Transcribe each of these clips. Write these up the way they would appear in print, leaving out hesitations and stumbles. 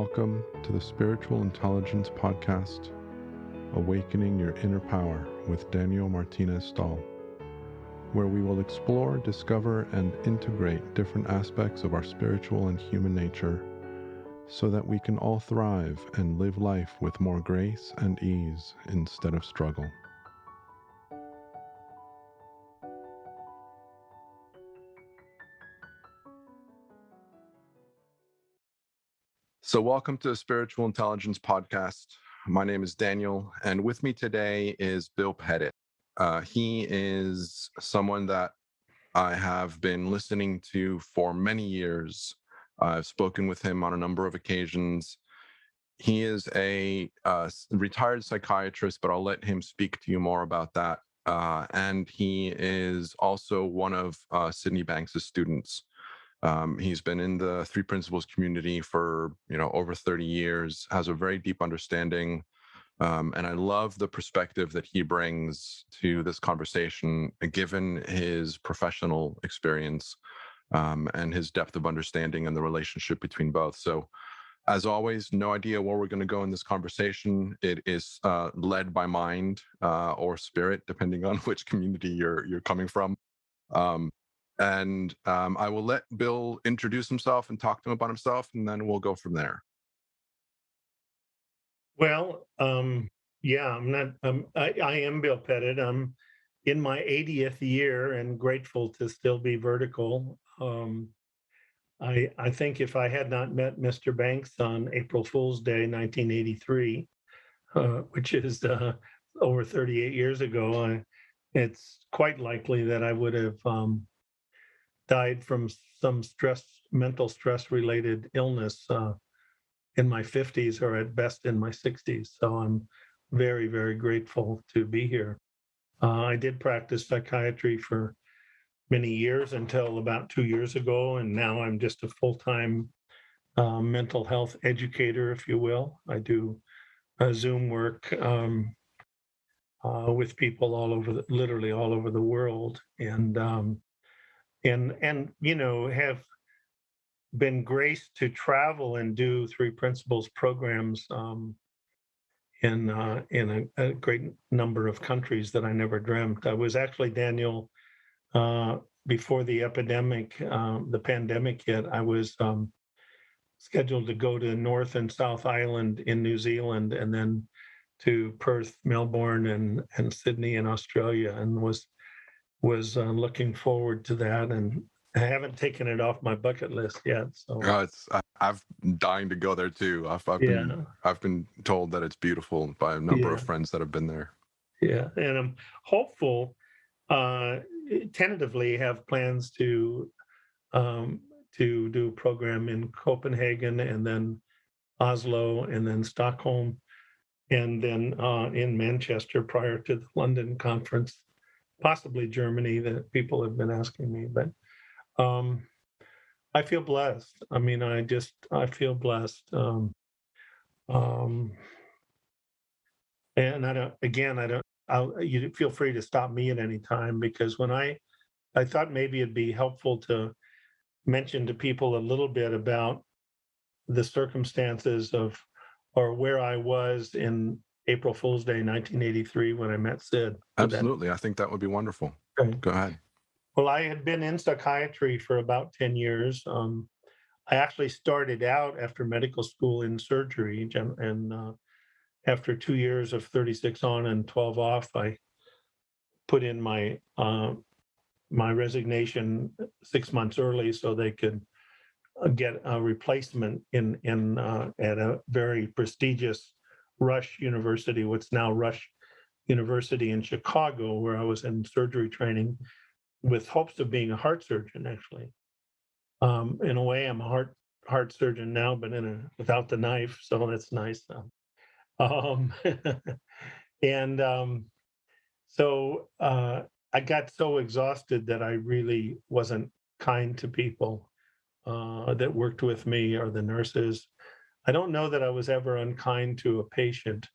Welcome to the Spiritual Intelligence Podcast, Awakening Your Inner Power with Daniel Martinez Stahl, where we will explore, discover, and integrate different aspects of our spiritual and human nature so that we can all thrive and live life with more grace and ease instead of struggle. So welcome to the Spiritual Intelligence Podcast. My name is Daniel, and with me today is Bill Pettit. He is someone that I have been listening to for many years. I've spoken with him on a number of occasions. He is a retired psychiatrist, but I'll let him speak to you more about that. And he is also one of Sydney Banks' students. He's been in the Three Principles community for, over 30 years, has a very deep understanding. And I love the perspective that he brings to this conversation, given his professional experience and his depth of understanding and the relationship between both. So, as always, no idea where we're going to go in this conversation. It is led by mind or spirit, depending on which community you're coming from. I will let Bill introduce himself and talk to him about himself, and then we'll go from there. Well, I am Bill Pettit. I'm in my 80th year and grateful to still be vertical. I think if I had not met Mr. Banks on April Fool's Day, 1983, which is over 38 years ago, it's quite likely that I would have died from some mental stress-related illness in my 50s or at best in my 60s. So I'm very, very grateful to be here. I did practice psychiatry for many years until about 2 years ago, and now I'm just a full-time mental health educator, if you will. I do Zoom work with people literally all over the world, and have been graced to travel and do Three Principles programs in a great number of countries that I never dreamt. I was actually, Daniel, before the pandemic hit, I was scheduled to go to North and South Island in New Zealand, and then to Perth, Melbourne, and Sydney in Australia, and was looking forward to that, and I haven't taken it off my bucket list yet. So I've dying to go there too. I've been told that it's beautiful by a number of friends that have been there. Yeah, and I'm hopeful. Tentatively have plans to do a program in Copenhagen, and then Oslo, and then Stockholm, and then in Manchester prior to the London conference. Possibly Germany, that people have been asking me, but I feel blessed. I mean, I feel blessed. And you feel free to stop me at any time, because when I thought maybe it'd be helpful to mention to people a little bit about the circumstances or where I was in April Fool's Day, 1983, when I met Sid. Absolutely. I think that would be wonderful. Okay. Go ahead. Well, I had been in psychiatry for about 10 years. I actually started out after medical school in surgery, and after 2 years of 36 on and 12 off, I put in my resignation 6 months early so they could get a replacement at a very prestigious Rush University, what's now Rush University in Chicago, where I was in surgery training with hopes of being a heart surgeon, actually. In a way, I'm a heart surgeon now, but without the knife, so that's nice. So I got so exhausted that I really wasn't kind to people that worked with me or the nurses. I don't know that I was ever unkind to a patient.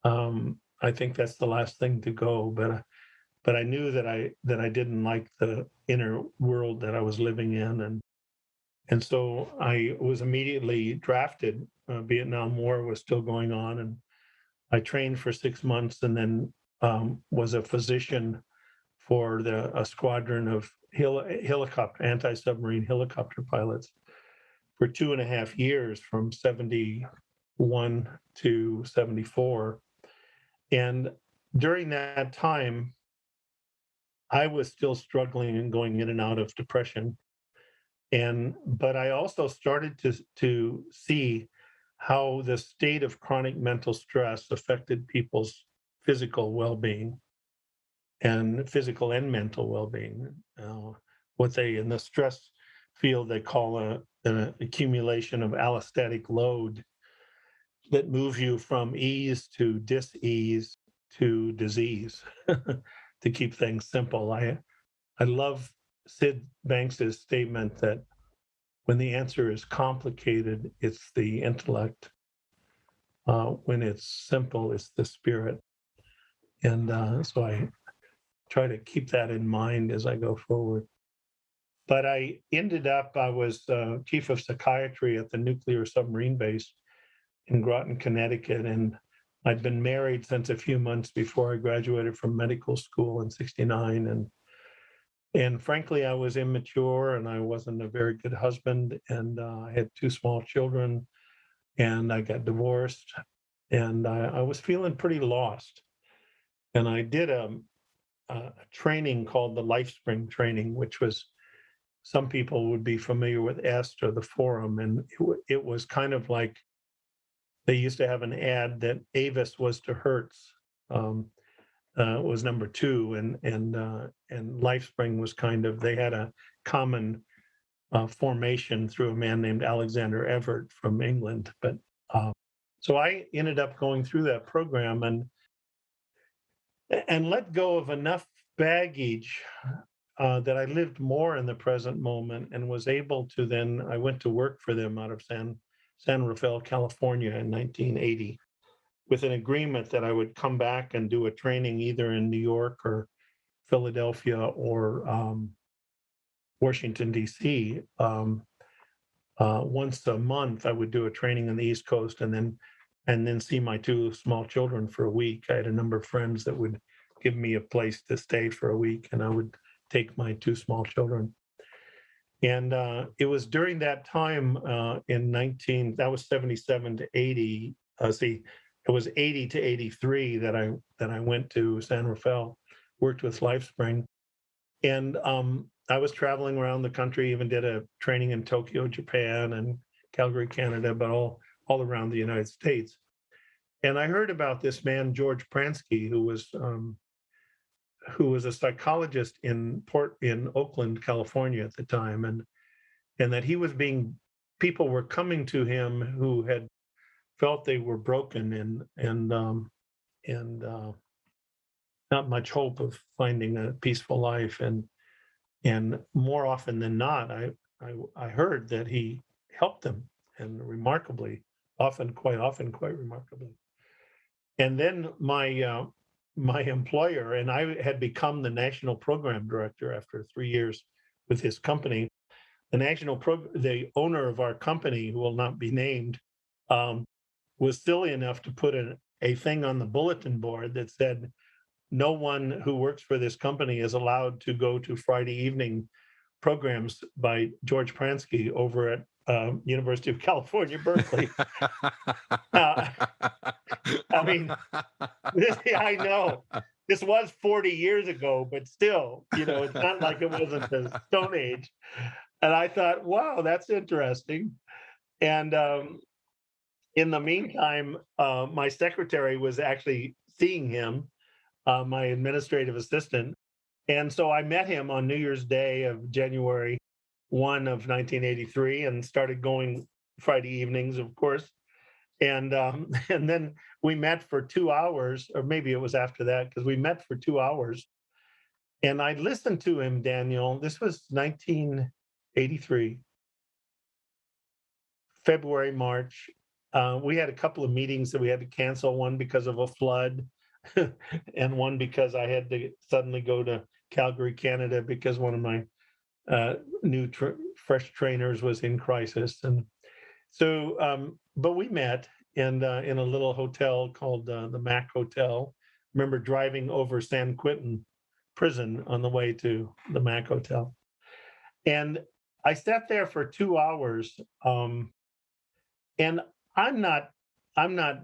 I think that's the last thing to go, but I knew that I didn't like the inner world that I was living in, and so I was immediately drafted Vietnam War was still going on, and I trained for 6 months, and then was a physician for a squadron of anti-submarine helicopter pilots for 2.5 years, from 71 to 74. And during that time, I was still struggling and going in and out of depression. But I also started to see how the state of chronic mental stress affected people's physical well-being, and physical and mental well-being. What they, in the stress field, they call an accumulation of allostatic load that moves you from ease to dis-ease to disease, to keep things simple. I love Sid Banks's statement that when the answer is complicated, it's the intellect. When it's simple, it's the spirit. And so I try to keep that in mind as I go forward. But I was chief of psychiatry at the nuclear submarine base in Groton, Connecticut. And I'd been married since a few months before I graduated from medical school in '69. And frankly, I was immature, and I wasn't a very good husband. And I had 2 small children, and I got divorced. And I was feeling pretty lost. And I did a training called the LifeSpring training, which was, some people would be familiar with EST or the forum. And it was kind of like, they used to have an ad that Avis was to Hertz, was number 2, and LifeSpring was kind of, they had a common formation through a man named Alexander Everett from England. But so I ended up going through that program and let go of enough baggage that I lived more in the present moment, and was able to then, I went to work for them out of San Rafael, California in 1980, with an agreement that I would come back and do a training either in New York or Philadelphia or Washington, D.C. Once a month, I would do a training on the East Coast, and then see my 2 small children for a week. I had a number of friends that would give me a place to stay for a week, and I would take my 2 small children. And it was during that time that was 77 to 80. It was 80 to 83 that I went to San Rafael, worked with LifeSpring. And I was traveling around the country, even did a training in Tokyo, Japan, and Calgary, Canada, but all around the United States. And I heard about this man, George Pransky, who was a psychologist in Oakland, California at the time, and that he was people were coming to him who had felt they were broken and not much hope of finding a peaceful life. And more often than not, I heard that he helped them, and quite remarkably. And then my employer, and I had become the national program director after 3 years with his company. The owner of our company, who will not be named, was silly enough to put a thing on the bulletin board that said, no one who works for this company is allowed to go to Friday evening programs by George Pransky over at University of California, Berkeley. I mean, I know this was 40 years ago, but still, it's not like it wasn't the Stone Age. And I thought, wow, that's interesting. And in the meantime, my secretary was actually seeing him, my administrative assistant. And so I met him on New Year's Day of January 1 of 1983, and started going Friday evenings, of course. And then we met for 2 hours, or maybe it was after that, because we met for 2 hours. And I listened to him, Daniel. This was 1983, February, March. We had a couple of meetings that we had to cancel, one because of a flood and one because I had to suddenly go to Calgary, Canada, because one of my fresh trainers was in crisis. And so but we met in a little hotel called the Mac Hotel. Remember driving over San Quentin prison on the way to the Mac Hotel, and I sat there for 2 hours. And I'm not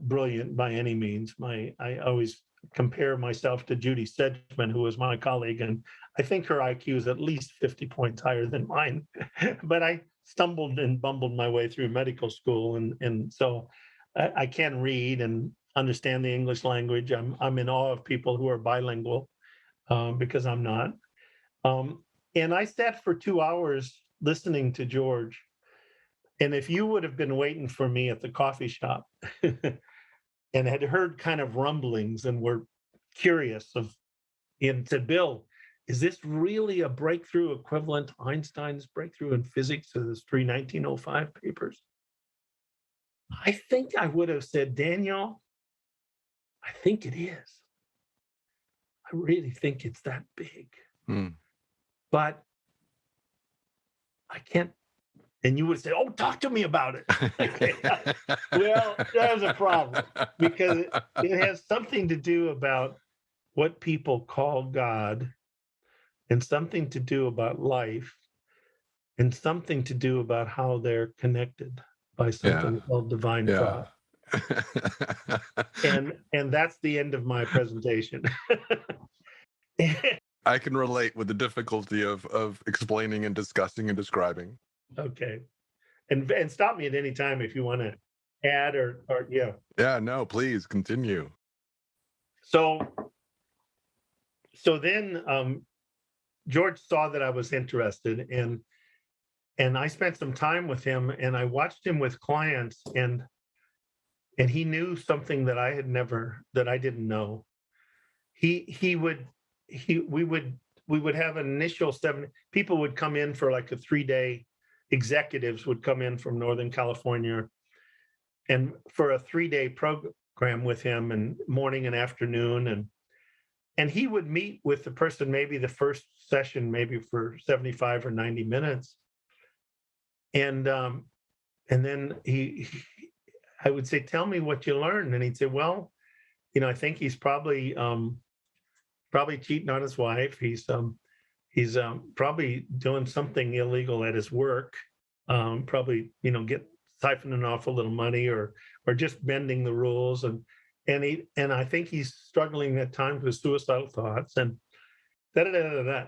brilliant by any means. I always compare myself to Judy Sedgman, who was my colleague, and I think her IQ is at least 50 points higher than mine. But I stumbled and bumbled my way through medical school, and so I can read and understand the English language. I'm in awe of people who are bilingual because I'm not. And I sat for 2 hours listening to George. And if you would have been waiting for me at the coffee shop and had heard kind of rumblings and were curious and said, Bill, is this really a breakthrough equivalent to Einstein's breakthrough in physics of his 1905 papers? I think I would have said, Daniel, I think it is. I really think it's that big. But I can't. And you would say, oh, talk to me about it. Okay. Well, there's a problem because it has something to do about what people call God and something to do about life and something to do about how they're connected by something called divine thought. And that's the end of my presentation. I can relate with the difficulty of explaining and discussing and describing. Okay. And stop me at any time if you want to add or yeah. Yeah, no, please continue. So then George saw that I was interested and I spent some time with him and I watched him with clients and he knew something that I didn't know. We would have an initial 7 people would come in for like a 3-day. Executives would come in from Northern California and for a 3-day program with him and morning and afternoon. And he would meet with the person, maybe the first session, maybe for 75 or 90 minutes. And then I would say, tell me what you learned. And he'd say, well, I think he's probably cheating on his wife. He's probably doing something illegal at his work, probably, siphoning off a little money or just bending the rules. And I think he's struggling at times with suicidal thoughts and da.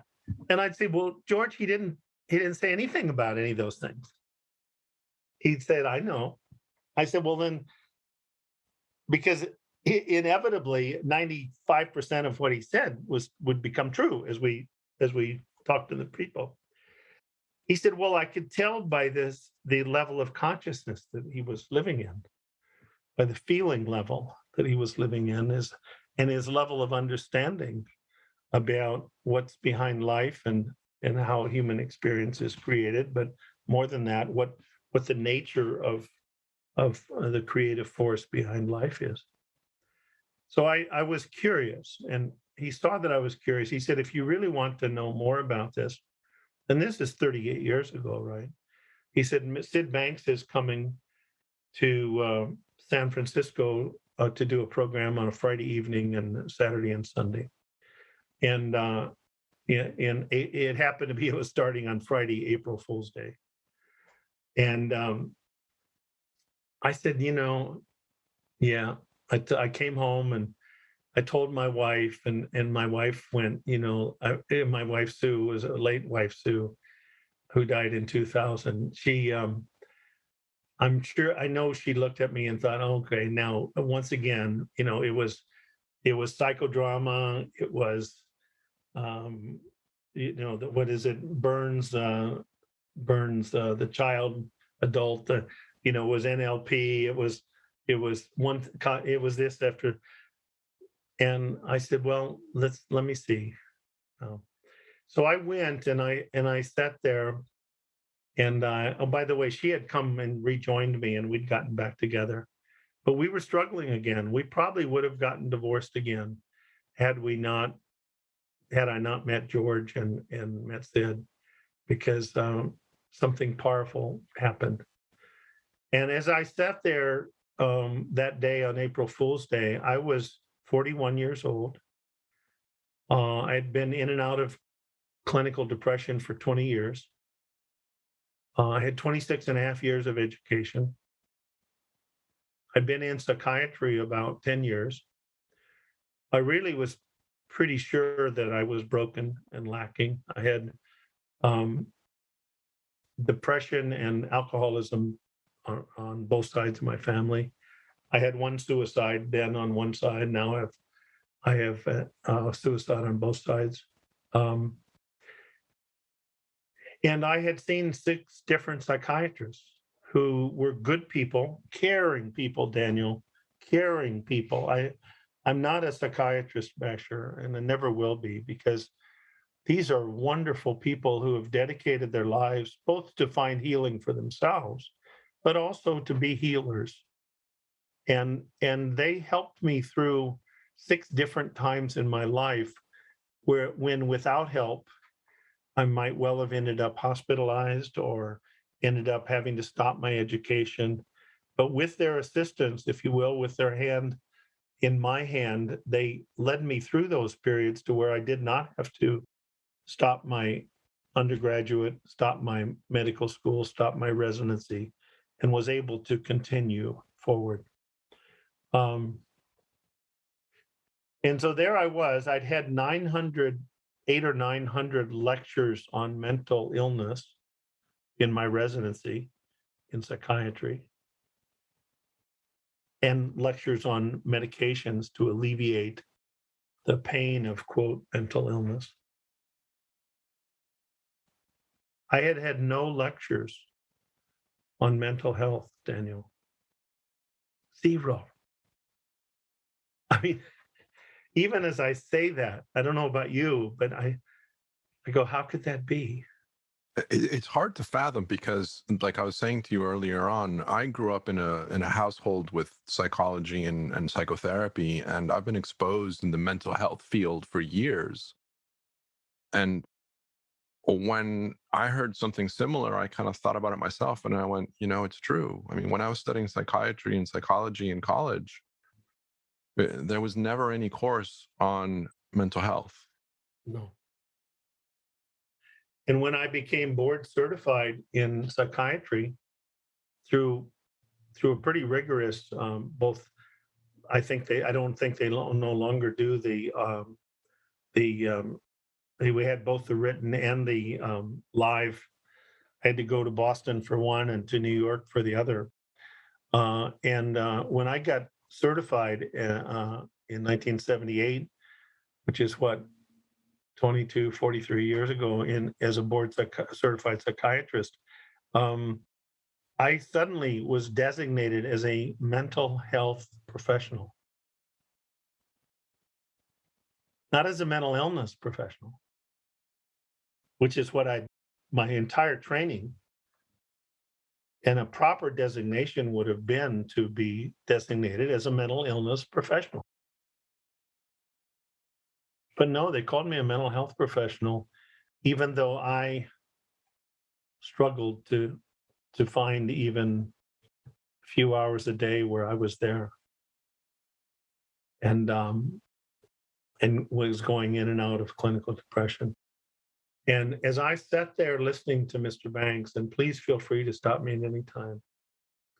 And I'd say, well, George, he didn't say anything about any of those things. He said, I know. I said, well, then, because inevitably 95% of what he said would become true as we talked to the people. He said, well, I could tell by the level of consciousness that he was living in, by the feeling level that he was living in, and his level of understanding about what's behind life and how human experience is created. But more than that, what the nature of the creative force behind life is. So I was curious, and he saw that I was curious. He said, if you really want to know more about this, and this is 38 years ago, right? He said, Sid Banks is coming to San Francisco to do a program on a Friday evening and Saturday and Sunday. And it happened to be, it was starting on Friday, April Fool's Day. And I said, yeah, I came home and I told my wife, and my wife went, my wife Sue was a late wife Sue, who died in 2000. She, I know she looked at me and thought, okay, now once again, it was psychodrama. It was, what is it? Burns, the child adult, was NLP. It was this after. And I said, well, let me see. So I went and I sat there, and by the way, she had come and rejoined me, and we'd gotten back together, but we were struggling again. We probably would have gotten divorced again had I not met George and met Sid, because something powerful happened. And as I sat there that day on April Fool's Day, I was 41 years old. I'd been in and out of clinical depression for 20 years. I had 26 and a half years of education. I'd been in psychiatry about 10 years. I really was pretty sure that I was broken and lacking. I had depression and alcoholism on both sides of my family. I had one suicide then on one side. Now I have suicide on both sides. And I had seen 6 different psychiatrists who were good people, caring people, Daniel, caring people. I'm not a psychiatrist basher, and I never will be, because these are wonderful people who have dedicated their lives both to find healing for themselves, but also to be healers. And they helped me through 6 different times in my life when without help, I might well have ended up hospitalized or ended up having to stop my education. But with their assistance, if you will, with their hand in my hand, they led me through those periods to where I did not have to stop my undergraduate, stop my medical school, stop my residency, and was able to continue forward. And so there I was. I'd had 8 or 900 lectures on mental illness in my residency in psychiatry, and lectures on medications to alleviate the pain of, quote, mental illness. I had had no lectures on mental health, Daniel. 0. I mean, even as I say that, I don't know about you, but I go, how could that be? It's hard to fathom because, like I was saying to you earlier on, I grew up in a household with psychology and psychotherapy, and I've been exposed in the mental health field for years. And when I heard something similar, I kind of thought about it myself, and I went, it's true. I mean, when I was studying psychiatry and psychology in college, there was never any course on mental health. No. And when I became board certified in psychiatry through a pretty rigorous, both, I don't think they no longer do we had both the written and the live. I had to go to Boston for one and to New York for the other. When I got certified in 1978, which is what, 43 years ago, as a board certified psychiatrist, I suddenly was designated as a mental health professional, not as a mental illness professional, which is what my entire training. And a proper designation would have been to be designated as a mental illness professional. But no, they called me a mental health professional, even though I struggled to find even a few hours a day where I was there, and was going in and out of clinical depression. And as I sat there listening to Mr. Banks, and please feel free to stop me at any time,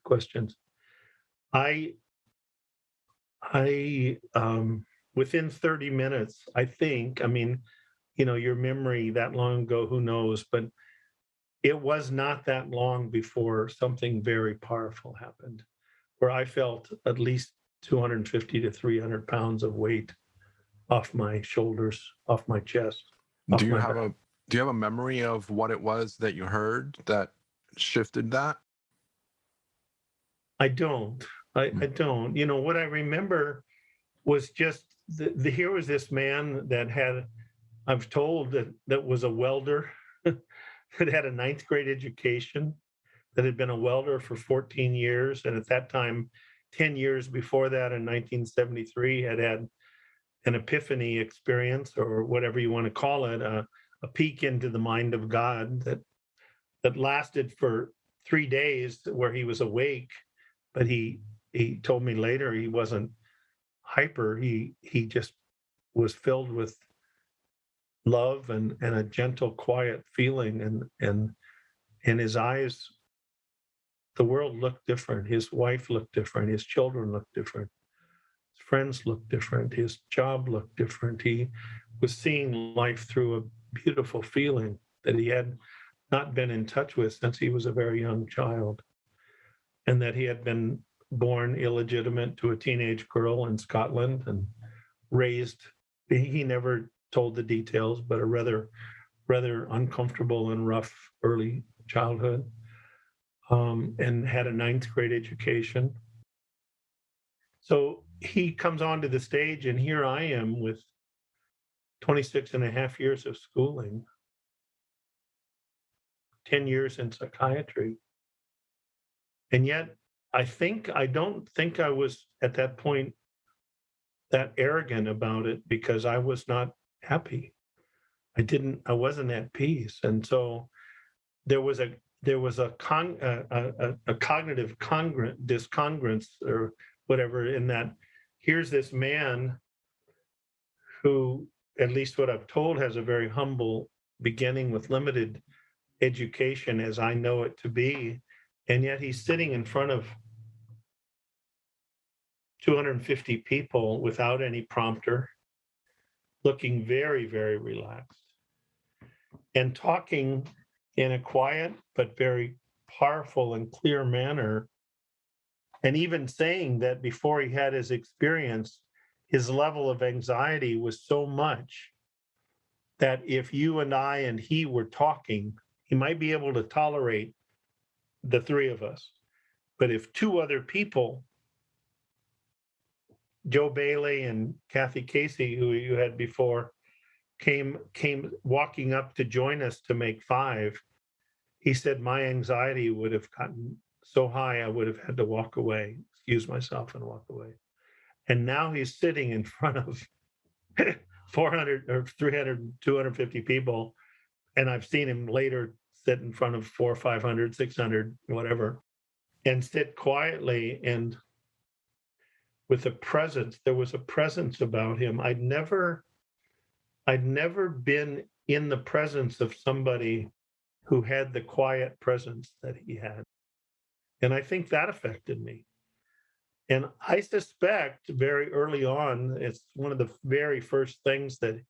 questions, I within 30 minutes, I think, I mean, your memory that long ago, who knows, but it was not that long before something very powerful happened, where I felt at least 250 to 300 pounds of weight off my shoulders, off my chest. Do you have a memory of what it was that you heard that shifted that? I don't. I don't. What I remember was just here was this man that had, I've told that was a welder, that had a 9th grade education, that had been a welder for 14 years. And at that time, 10 years before that, in 1973, had an epiphany experience, or whatever you want to call it, a peek into the mind of God that lasted for 3 days where he was awake, but he told me later he wasn't hyper. He just was filled with love and a gentle, quiet feeling, and in his eyes, the world looked different. His wife looked different. His children looked different. His friends looked different. His job looked different. He was seeing life through a beautiful feeling that he had not been in touch with since he was a very young child, and that he had been born illegitimate to a teenage girl in Scotland and raised. He never told the details, but a rather uncomfortable and rough early childhood, and had a 9th grade education. So he comes onto the stage, and here I am with 26 and a half years of schooling, 10 years in psychiatry. And yet I don't think I was at that point that arrogant about it, because I was not happy. I wasn't at peace. And so there was a cognitive discongruence or whatever, in that here's this man who, at least what I've told, has a very humble beginning with limited education as I know it to be. And yet he's sitting in front of 250 people without any prompter, looking very, very relaxed, and talking in a quiet but very powerful and clear manner. And even saying that before he had his experience, his level of anxiety was so much that if you and I and he were talking, he might be able to tolerate the 3 of us. But if 2 other people, Joe Bailey and Kathy Casey, who you had before, came walking up to join us to make 5, he said my anxiety would have gotten so high I would have had to walk away, excuse myself, and walk away. And now he's sitting in front of 400 or 300, 250 people. And I've seen him later sit in front of 400, 500, 600, whatever, and sit quietly and with a presence. There was a presence about him. I'd never been in the presence of somebody who had the quiet presence that he had. And I think that affected me. And I suspect very early on, it's one of the very first things that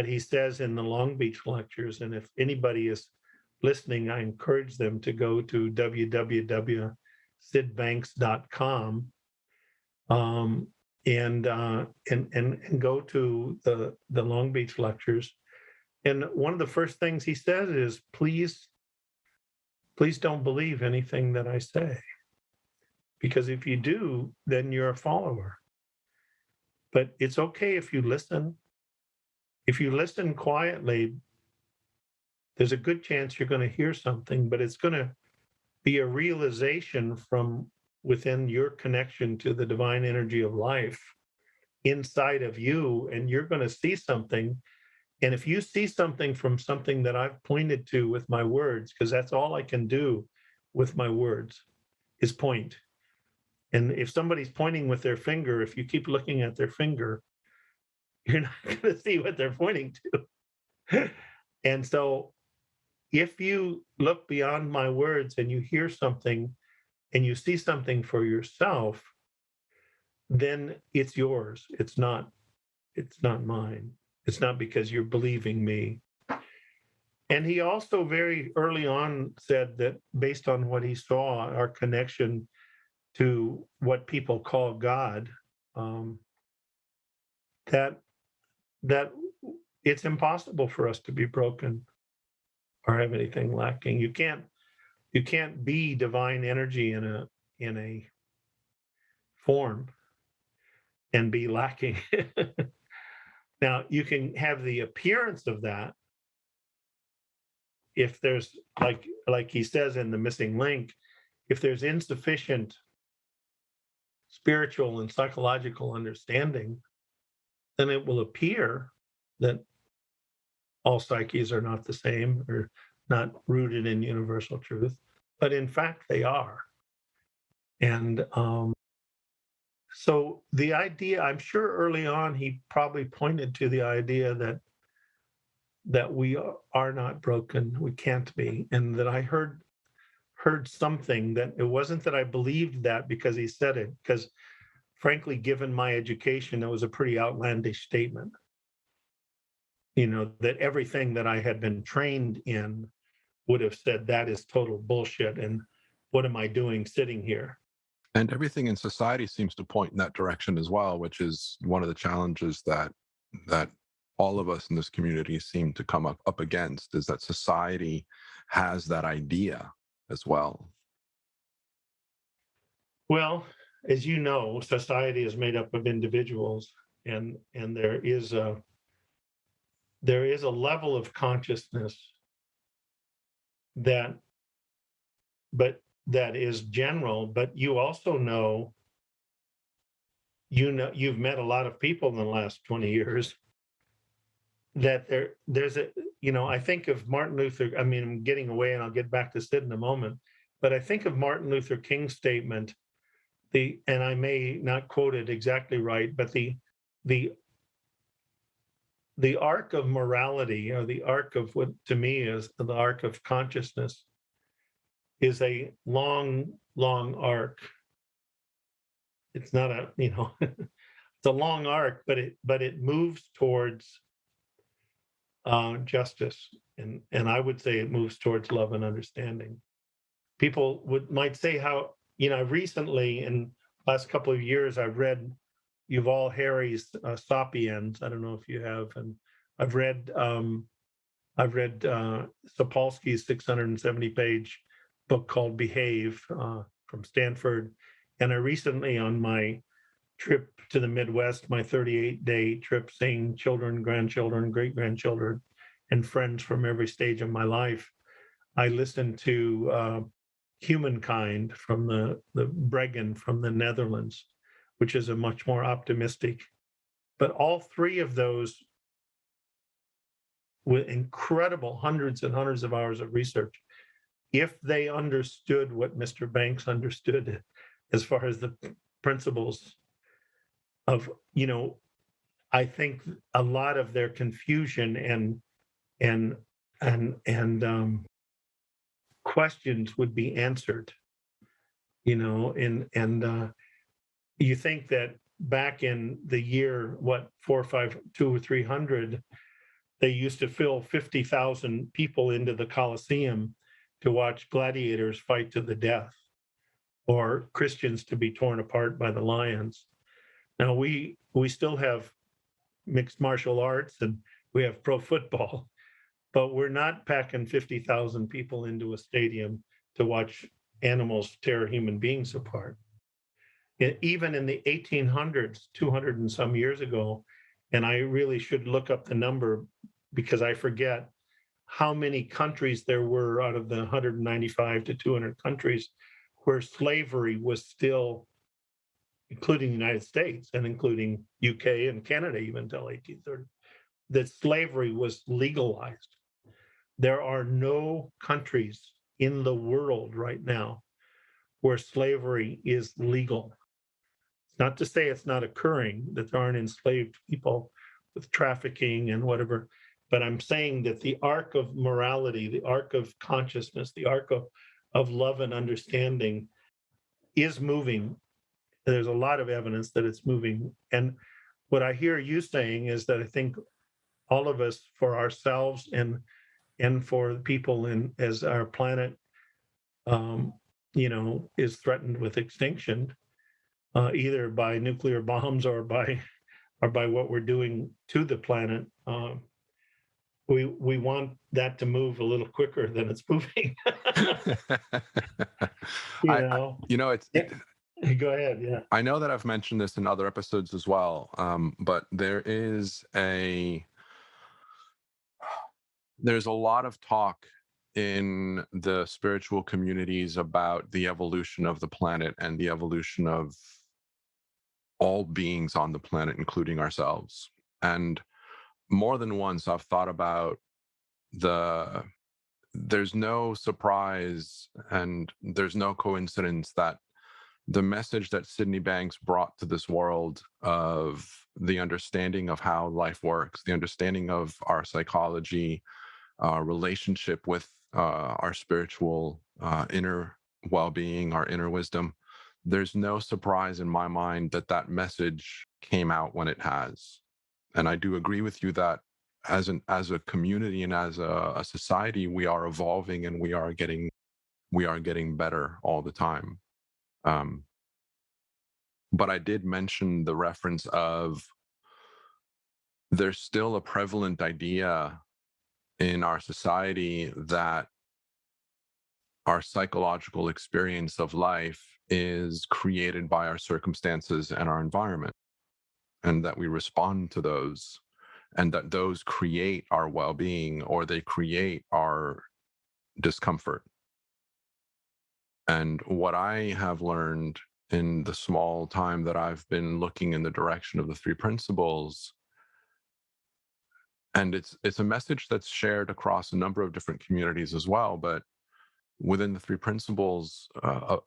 he says in the Long Beach lectures. And if anybody is listening, I encourage them to go to www.sidbanks.com and go to the Long Beach lectures. And one of the first things he says is, please don't believe anything that I say, because if you do, then you're a follower. But it's okay if you listen. If you listen quietly, there's a good chance you're going to hear something, but it's going to be a realization from within your connection to the divine energy of life inside of you, and you're going to see something. And if you see something from something that I've pointed to with my words, because that's all I can do with my words is point. And if somebody's pointing with their finger, if you keep looking at their finger, you're not going to see what they're pointing to. And so if you look beyond my words and you hear something and you see something for yourself, then it's yours. It's not mine. It's not because you're believing me. And he also very early on said that based on what he saw, our connection to what people call God, that it's impossible for us to be broken or have anything lacking. You can't be divine energy in a form and be lacking. Now, you can have the appearance of that if there's, like he says in The Missing Link, if there's insufficient spiritual and psychological understanding, then it will appear that all psyches are not the same or not rooted in universal truth. but in fact they are. And so the idea, I'm sure early on he probably pointed to the idea that we are not broken, we can't be, and that I heard something that it wasn't that I believed that because he said it, because frankly, given my education, it was a pretty outlandish statement. That everything that I had been trained in would have said that is total bullshit, and what am I doing sitting here? And everything in society seems to point in that direction as well, which is one of the challenges that all of us in this community seem to come up against, is that society has that idea as well. Well, as you know, society is made up of individuals, and there is a level of consciousness that is general, but you also know, you've met a lot of people in the last 20 years that there's a, I think of Martin Luther, I mean, I'm getting away and I'll get back to Sid in a moment, but I think of Martin Luther King's statement, and I may not quote it exactly right, but the arc of morality, or the arc of what to me is the arc of consciousness, is a long, long arc. It's not a, it's a long arc, but it moves towards justice, and I would say it moves towards love and understanding. People might say how, recently in the last couple of years, I've read Yuval Harari's *Sapiens*. I don't know if you have, and I've read Sapolsky's 670-page book called *Behave* from Stanford, and I recently, on my trip to the Midwest, my 38-day trip, seeing children, grandchildren, great-grandchildren, and friends from every stage of my life, I listened to Humankind from the Bregan from the Netherlands, which is a much more optimistic. But all three of those, with incredible hundreds and hundreds of hours of research, if they understood what Mr. Banks understood as far as the principles of, I think a lot of their confusion and questions would be answered, and you think that back in the year, 452 or 300, they used to fill 50,000 people into the Colosseum to watch gladiators fight to the death, or Christians to be torn apart by the lions. Now we still have mixed martial arts and we have pro football, but we're not packing 50,000 people into a stadium to watch animals tear human beings apart. Even in the 1800s, 200 and some years ago, and I really should look up the number because I forget how many countries there were out of the 195 to 200 countries where slavery was still, including the United States and including UK and Canada even until 1830, that slavery was legalized. There are no countries in the world right now where slavery is legal. It's not to say it's not occurring, that there aren't enslaved people with trafficking and whatever, but I'm saying that the arc of morality, the arc of consciousness, the arc of love and understanding is moving. There's a lot of evidence that it's moving. And what I hear you saying is that I think all of us, for ourselves and for the people as our planet, is threatened with extinction, either by nuclear bombs or by what we're doing to the planet. We want that to move a little quicker than it's moving. Go ahead. Yeah. I know that I've mentioned this in other episodes as well, but there's a lot of talk in the spiritual communities about the evolution of the planet and the evolution of all beings on the planet, including ourselves. And more than once, I've thought about the there's no surprise and there's no coincidence that the message that Sydney Banks brought to this world of the understanding of how life works, the understanding of our psychology, relationship with our spiritual inner well-being, our inner wisdom, there's no surprise in my mind that that message came out when it has. And I do agree with you that as a community and as a society, we are evolving and we are getting better all the time. But I did mention the reference of there's still a prevalent idea in our society that our psychological experience of life is created by our circumstances and our environment, and that we respond to those, and that those create our well-being or they create our discomfort. And what I have learned in the small time that I've been looking in the direction of the three principles, and it's a message that's shared across a number of different communities as well, but within the three principles,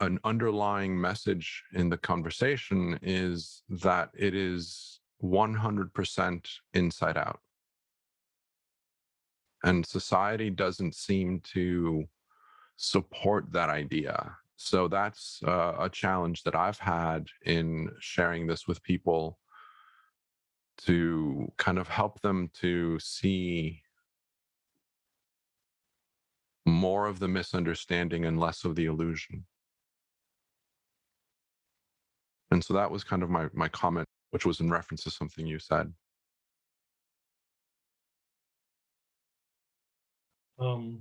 an underlying message in the conversation is that it is 100% inside out. And society doesn't seem to support that idea. So that's a challenge that I've had in sharing this with people, to kind of help them to see more of the misunderstanding and less of the illusion. And so that was kind of my comment, which was in reference to something you said. I'm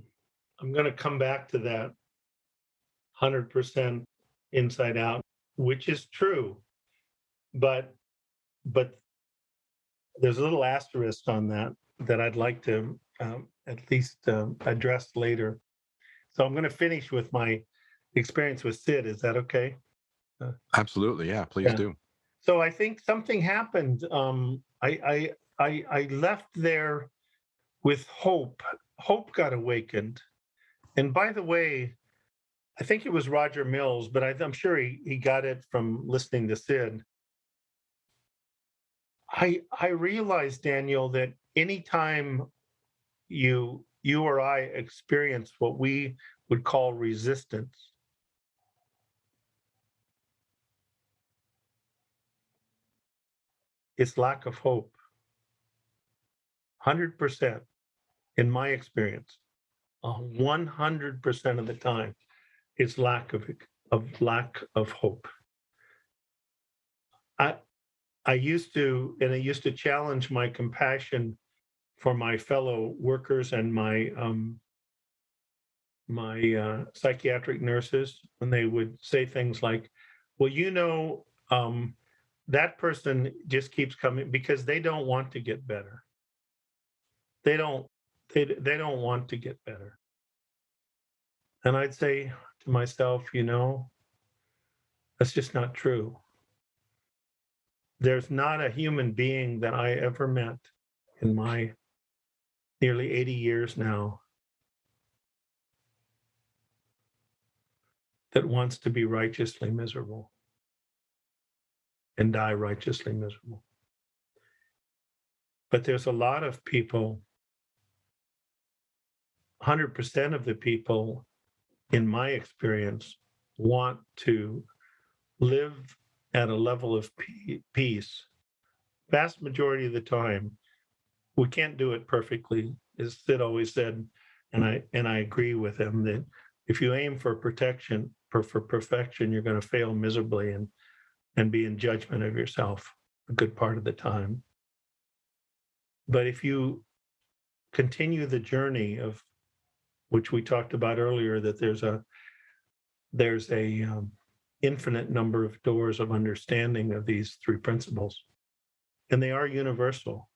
going to come back to that 100% inside out, which is true, but there's a little asterisk on that I'd like to at least address later. So I'm going to finish with my experience with Sid. Is that okay? Absolutely, yeah. Please do. So I think something happened. I left there with hope. Hope got awakened. And by the way, I think it was Roger Mills, but I'm sure he got it from listening to Sid. I realized, Daniel, that anytime you or I experience what we would call resistance, it's lack of hope. 100% in my experience, 100% of the time, it's lack of hope. I used to challenge my compassion for my fellow workers and my psychiatric nurses when they would say things like, well, that person just keeps coming because they don't want to get better. They don't want to get better. And I'd say to myself, that's just not true. There's not a human being that I ever met in my nearly 80 years now that wants to be righteously miserable and die righteously miserable. But there's a lot of people, 100% of the people, in my experience, want to live at a level of peace. Vast majority of the time, we can't do it perfectly, as Sid always said, and I agree with him that if you aim for perfection, you're going to fail miserably and be in judgment of yourself a good part of the time. But if you continue the journey of which we talked about earlier, that there's a infinite number of doors of understanding of these three principles, and they are universal.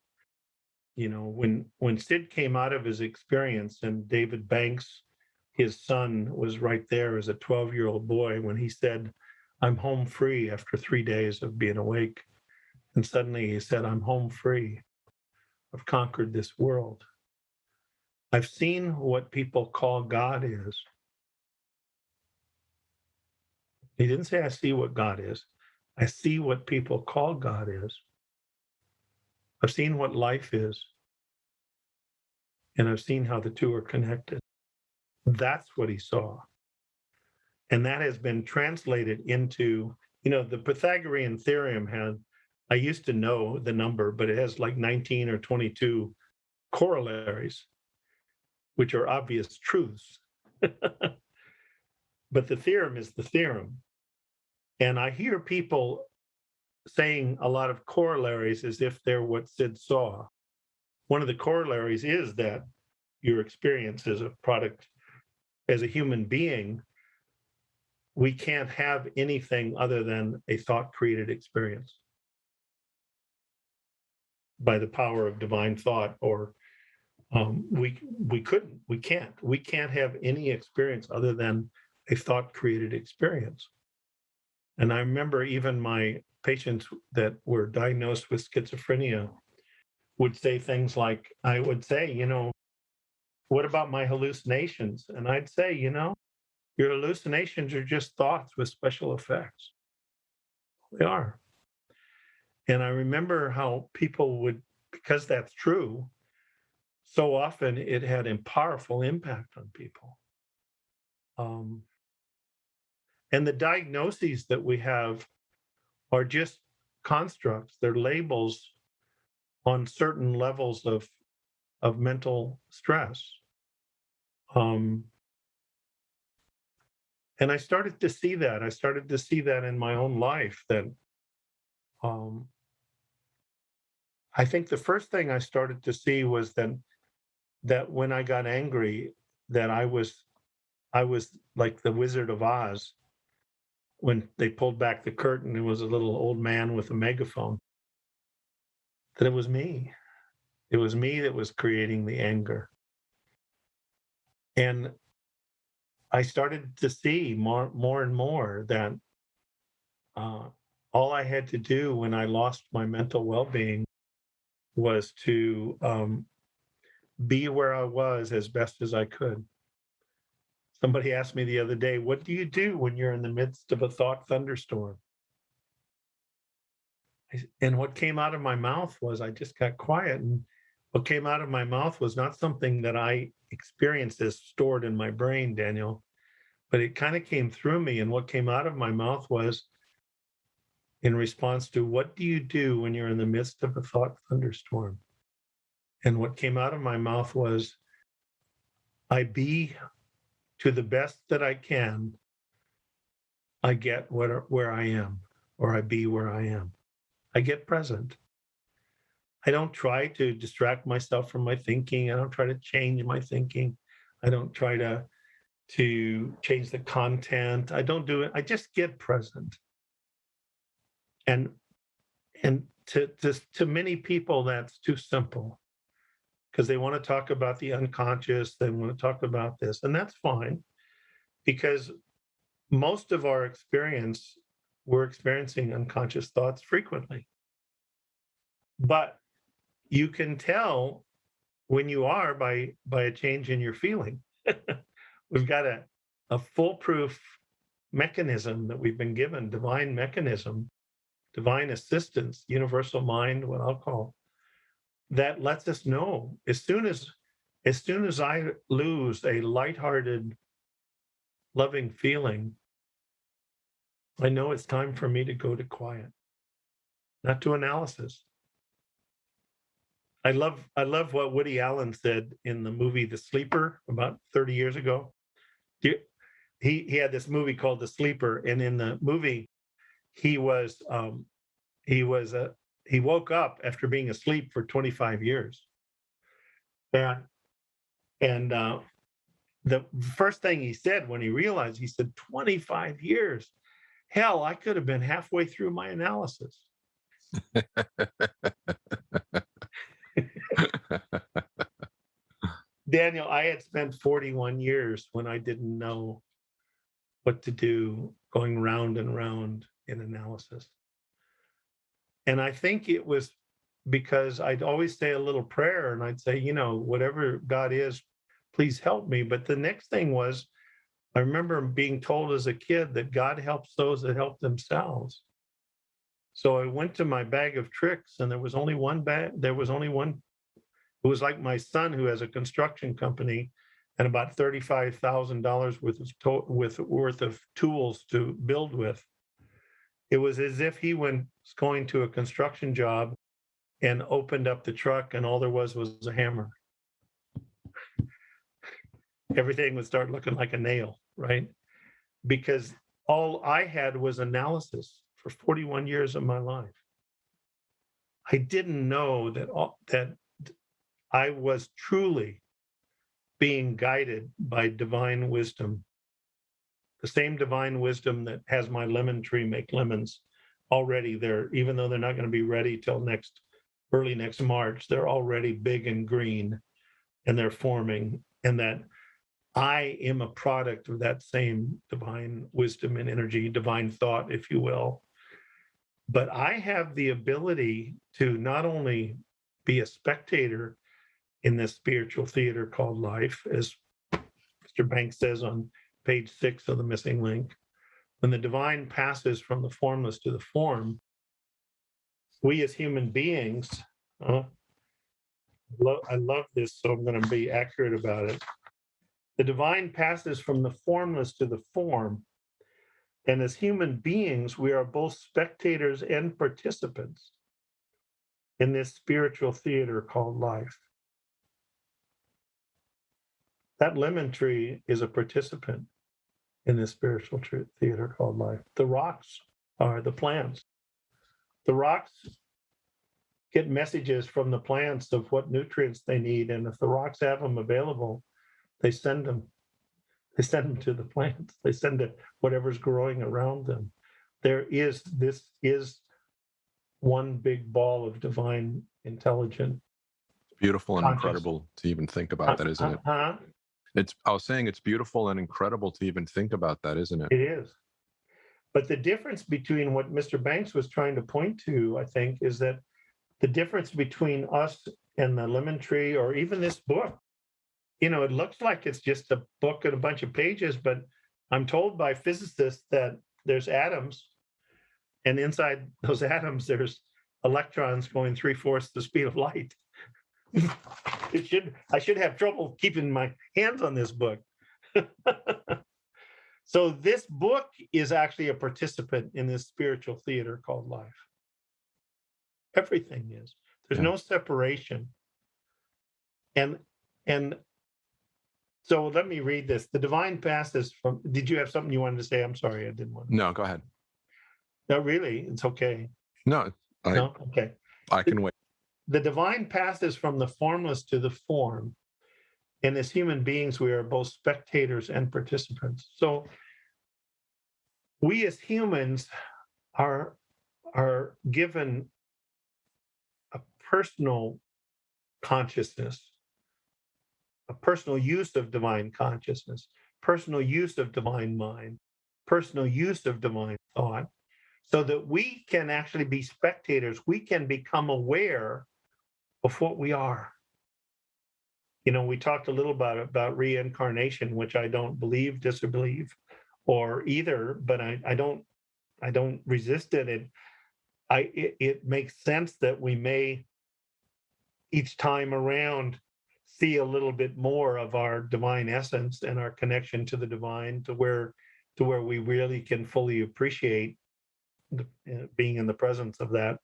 When Sid came out of his experience, and David Banks, his son, was right there as a 12-year-old boy when he said, "I'm home free," after 3 days of being awake. And suddenly he said, "I'm home free. I've conquered this world." I've seen what people call God is. He didn't say I see what God is. I see what people call God is. I've seen what life is, and I've seen how the two are connected. That's what he saw. And that has been translated into, the Pythagorean theorem I used to know the number, but it has like 19 or 22 corollaries, which are obvious truths. But the theorem is the theorem. And I hear people saying a lot of corollaries as if they're what Sid saw. One of the corollaries is that your experience as a product, as a human being, we can't have anything other than a thought-created experience by the power of divine thought, or we can't have any experience other than a thought-created experience. And I remember even my patients that were diagnosed with schizophrenia would say things like, I would say, what about my hallucinations? And I'd say, your hallucinations are just thoughts with special effects. They are. And I remember how people would, because that's true, so often it had a powerful impact on people. And the diagnoses that we have are just constructs. They're labels on certain levels of mental stress. And I started to see that. I started to see that in my own life, that I think the first thing I started to see was that when I got angry, that I was like the Wizard of Oz. When they pulled back the curtain, it was a little old man with a megaphone. That it was me. It was me that was creating the anger. And I started to see more and more that all I had to do when I lost my mental well-being was to be where I was as best as I could. Somebody asked me the other day, what do you do when you're in the midst of a thought thunderstorm? And what came out of my mouth was, I just got quiet. And what came out of my mouth was not something that I experienced as stored in my brain, Daniel, but it kind of came through me. And what came out of my mouth was in response to, what do you do when you're in the midst of a thought thunderstorm? And what came out of my mouth was, I be to the best that I can, I get where I am, or I be where I am. I get present. I don't try to distract myself from my thinking. I don't try to change my thinking. I don't try to change the content. I don't do it. I just get present. And to many people, that's too simple, because they want to talk about the unconscious. They want to talk about this, and that's fine, because most of our experience, we're experiencing unconscious thoughts frequently. But you can tell when you are by a change in your feeling. We've got a foolproof mechanism that we've been given, divine mechanism, divine assistance, universal mind, what I'll call, that lets us know as soon as I lose a lighthearted, loving feeling, I know it's time for me to go to quiet, not to analysis. I love what Woody Allen said in the movie The Sleeper about 30 years ago. He had this movie called The Sleeper, and in the movie, he woke up after being asleep for 25 years. And the first thing he said when he realized, he said, 25 years. Hell, I could have been halfway through my analysis. Daniel, I had spent 41 years when I didn't know what to do, going round and round in analysis. And I think it was because I'd always say a little prayer, and I'd say, whatever God is, please help me. But the next thing was, I remember being told as a kid that God helps those that help themselves. So I went to my bag of tricks, and there was only one bag. There was only one. It was like my son, who has a construction company, and about $35,000 worth of tools to build with. It was as if he was going to a construction job and opened up the truck, and all there was a hammer. Everything would start looking like a nail, right? Because all I had was analysis for 41 years of my life. I didn't know that I was truly being guided by divine wisdom, the same divine wisdom that has my lemon tree make lemons already there, even though they're not going to be ready till early next March, they're already big and green, and they're forming, and that I am a product of that same divine wisdom and energy, divine thought, if you will. But I have the ability to not only be a spectator in this spiritual theater called life, as Mr. Banks says on page 6 of The Missing Link, when the divine passes from the formless to the form, we as human beings, I love this, so I'm going to be accurate about it. The divine passes from the formless to the form. And as human beings, we are both spectators and participants in this spiritual theater called life. That lemon tree is a participant in this spiritual theater called life. The rocks are the plants. The rocks get messages from the plants of what nutrients they need. And if the rocks have them available, they send them. They send them to the plants. They send to whatever's growing around them. This is one big ball of divine intelligence. Beautiful and incredible to even think about that, isn't it? I was saying it's beautiful and incredible to even think about that, isn't it? It is. But the difference between what Mr. Banks was trying to point to, I think, is that the difference between us and the lemon tree, or even this book, it looks like it's just a book and a bunch of pages, but I'm told by physicists that there's atoms, and inside those atoms, there's electrons going 3/4 the speed of light. I should have trouble keeping my hands on this book. So this book is actually a participant in this spiritual theater called life. Everything is. There's no separation. And so let me read this. The divine passes from. Did you have something you wanted to say? I'm sorry, I didn't want to. No, go ahead. No, really, it's okay. No, okay. I can wait. The divine passes from the formless to the form. And as human beings, we are both spectators and participants. So we as humans are given a personal consciousness, a personal use of divine consciousness, personal use of divine mind, personal use of divine thought, so that we can actually be spectators. We can become aware of what we are. We talked a little about reincarnation, which I don't believe, disbelieve, or either, but I don't resist it. It makes sense that we may each time around see a little bit more of our divine essence and our connection to the divine, to where we really can fully appreciate being in the presence of that.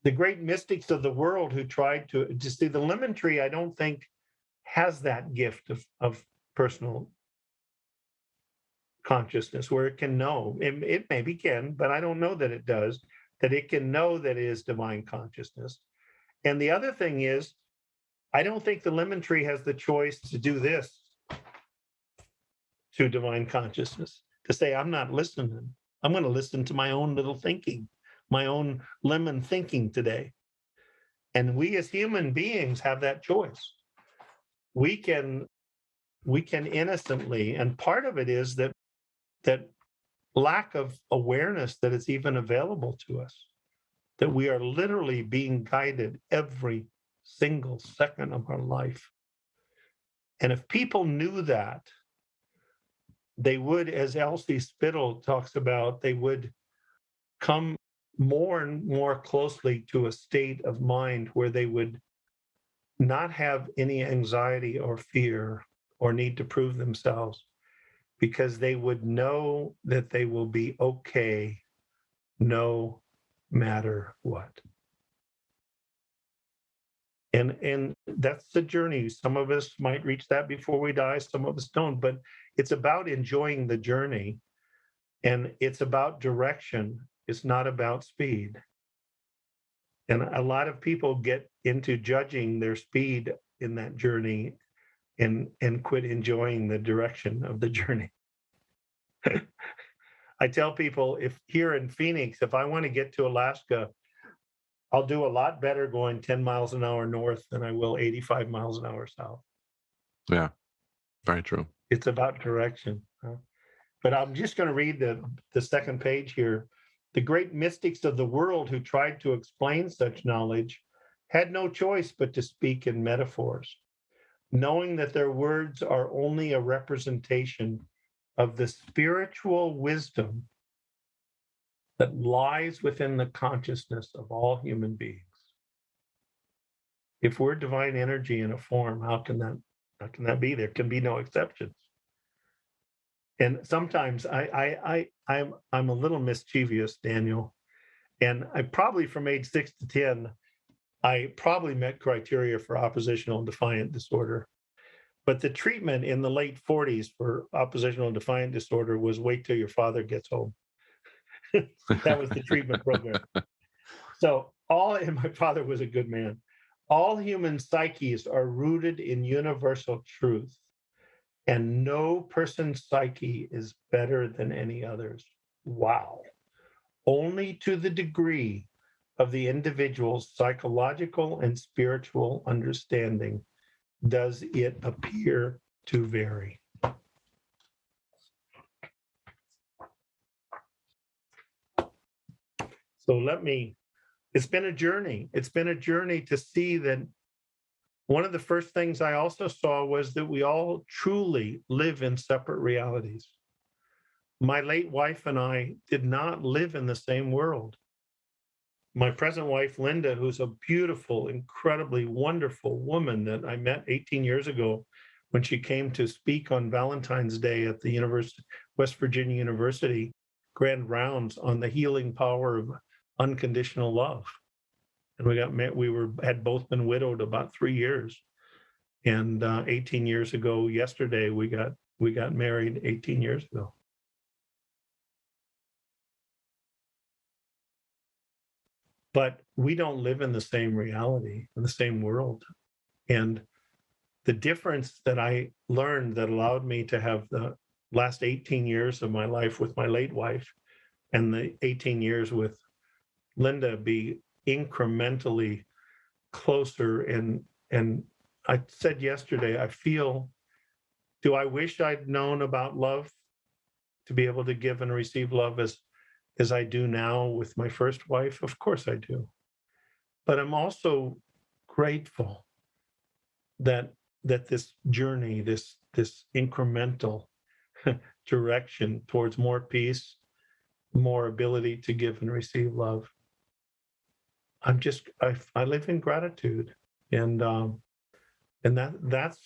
The great mystics of the world who tried to see the lemon tree, I don't think has that gift of personal consciousness where it can know. It maybe can, but I don't know that it does, that it can know that it is divine consciousness. And the other thing is, I don't think the lemon tree has the choice to do this to divine consciousness, to say, I'm not listening. I'm going to listen to my own little thinking, my own lemon thinking today. And we as human beings have that choice. We can innocently, and part of it is that lack of awareness that it's even available to us, that we are literally being guided every single second of our life. And if people knew that, they would, as Elsie Spittle talks about, they would come more and more closely to a state of mind where they would not have any anxiety or fear or need to prove themselves, because they would know that they will be okay no matter what. And that's the journey. Some of us might reach that before we die, some of us don't, but it's about enjoying the journey, and it's about direction. It's not about speed. And a lot of people get into judging their speed in that journey and quit enjoying the direction of the journey. I tell people, if here in Phoenix, if I want to get to Alaska, I'll do a lot better going 10 miles an hour north than I will 85 miles an hour south. Yeah, very true. It's about direction. But I'm just going to read the second page here. The great mystics of the world who tried to explain such knowledge had no choice but to speak in metaphors, knowing that their words are only a representation of the spiritual wisdom that lies within the consciousness of all human beings. If we're divine energy in a form, how can that be? There can be no exceptions. And sometimes I'm a little mischievous, Daniel, and I probably from age 6 to 10, I probably met criteria for oppositional and defiant disorder. But the treatment in the late 40s for oppositional and defiant disorder was wait till your father gets home. That was the treatment program. So and my father was a good man. All human psyches are rooted in universal truth, and no person's psyche is better than any other's. Wow. Only to the degree of the individual's psychological and spiritual understanding does it appear to vary. So it's been a journey. It's been a journey to see that one of the first things I also saw was that we all truly live in separate realities. My late wife and I did not live in the same world. My present wife, Linda, who's a beautiful, incredibly wonderful woman that I met 18 years ago when she came to speak on Valentine's Day at the West Virginia University Grand Rounds on the healing power of unconditional love. And we got met. Had both been widowed about 3 years, and 18 years ago yesterday we got married 18 years ago. But we don't live in the same reality, in the same world. And the difference that I learned that allowed me to have the last 18 years of my life with my late wife and the 18 years with Linda be incrementally closer. And I said yesterday, do I wish I'd known about love to be able to give and receive love as I do now with my first wife? Of course I do. But I'm also grateful that this journey, this incremental direction towards more peace, more ability to give and receive love. I live in gratitude, and that's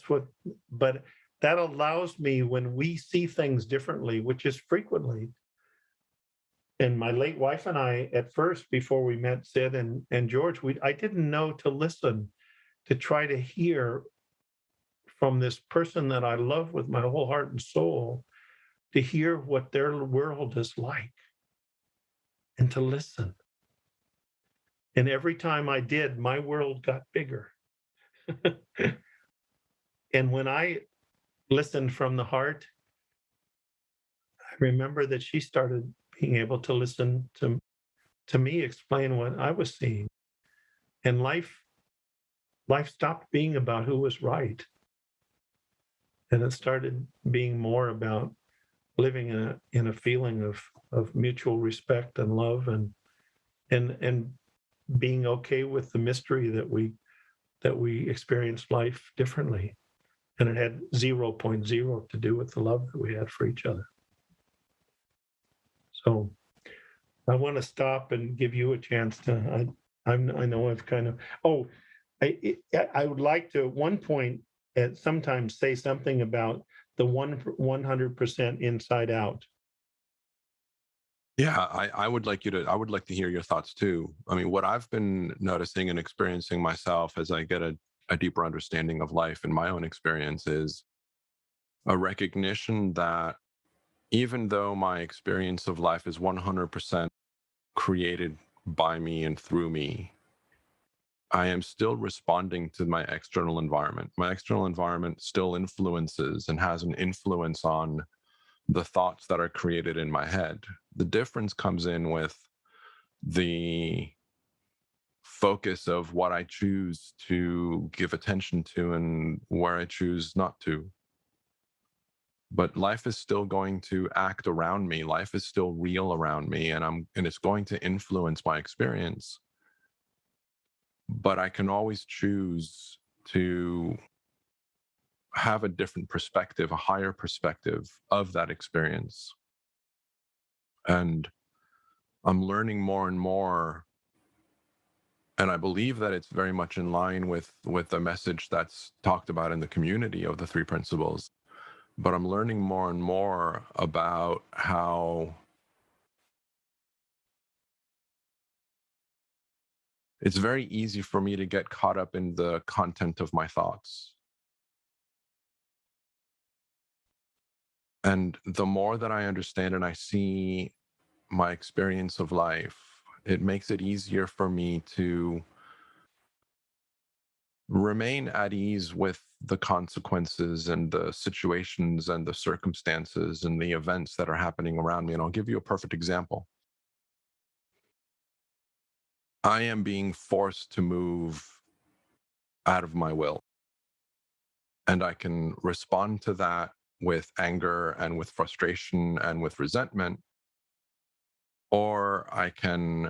what. But that allows me, when we see things differently, which is frequently. And my late wife and I, at first, before we met Sid and George, I didn't know to listen, to try to hear from this person that I love with my whole heart and soul, to hear what their world is like, and to listen. And every time I did, my world got bigger. And when I listened from the heart, I remember that she started being able to listen to me explain what I was seeing. And life stopped being about who was right. And it started being more about living in a feeling of mutual respect and love, and being okay with the mystery that we experience life differently. And it had 0.0 to do with the love that we had for each other. So I want to stop and give you a chance to, I know I've kind of, I would like to at one point at sometimes say something about the 100% inside out. Yeah, I would like to hear your thoughts too. I mean, what I've been noticing and experiencing myself as I get a deeper understanding of life in my own experience is a recognition that even though my experience of life is 100% created by me and through me, I am still responding to my external environment. My external environment still influences and has an influence on the thoughts that are created in my head. The difference comes in with the focus of what I choose to give attention to and where I choose not to. But life is still going to act around me. Life is still real around me, and it's going to influence my experience. But I can always choose to have a different perspective, a higher perspective of that experience. And I'm learning more and more, and I believe that it's very much in line with the message that's talked about in the community of the three principles. But I'm learning more and more about how it's very easy for me to get caught up in the content of my thoughts. And the more that I understand and I see my experience of life, it makes it easier for me to remain at ease with the consequences and the situations and the circumstances and the events that are happening around me. And I'll give you a perfect example. I am being forced to move out of my will. And I can respond to that with anger and with frustration and with resentment. Or I can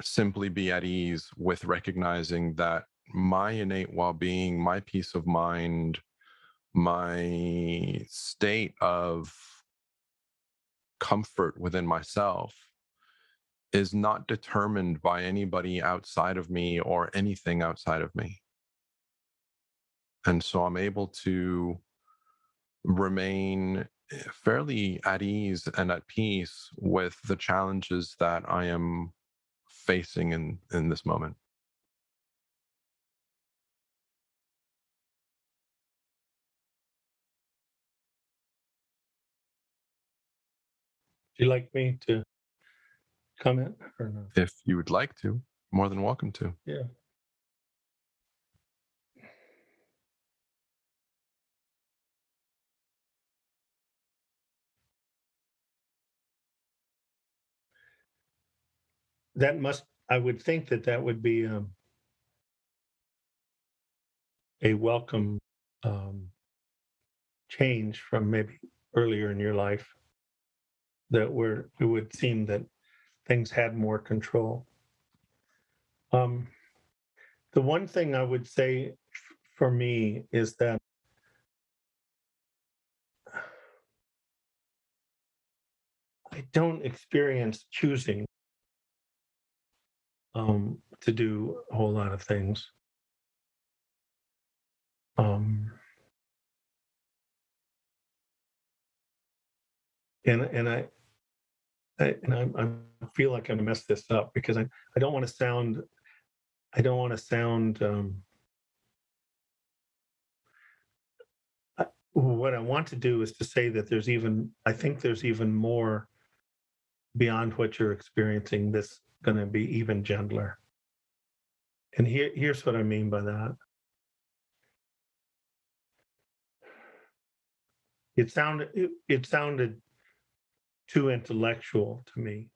simply be at ease with recognizing that my innate well-being, my peace of mind, my state of comfort within myself is not determined by anybody outside of me or anything outside of me. And so I'm able to remain fairly at ease and at peace with the challenges that I am facing in this moment. Would you like me to comment or not? If you would like to, more than welcome to. Yeah. I would think that would be a welcome change from maybe earlier in your life, that it would seem that things had more control. The one thing I would say for me is that I don't experience choosing to do a whole lot of things. And I feel like I'm gonna mess this up because I don't want to sound what I want to do is to say that I think there's even more beyond what you're experiencing that's going to be even gentler. And here's what I mean by that. It sounded too intellectual to me.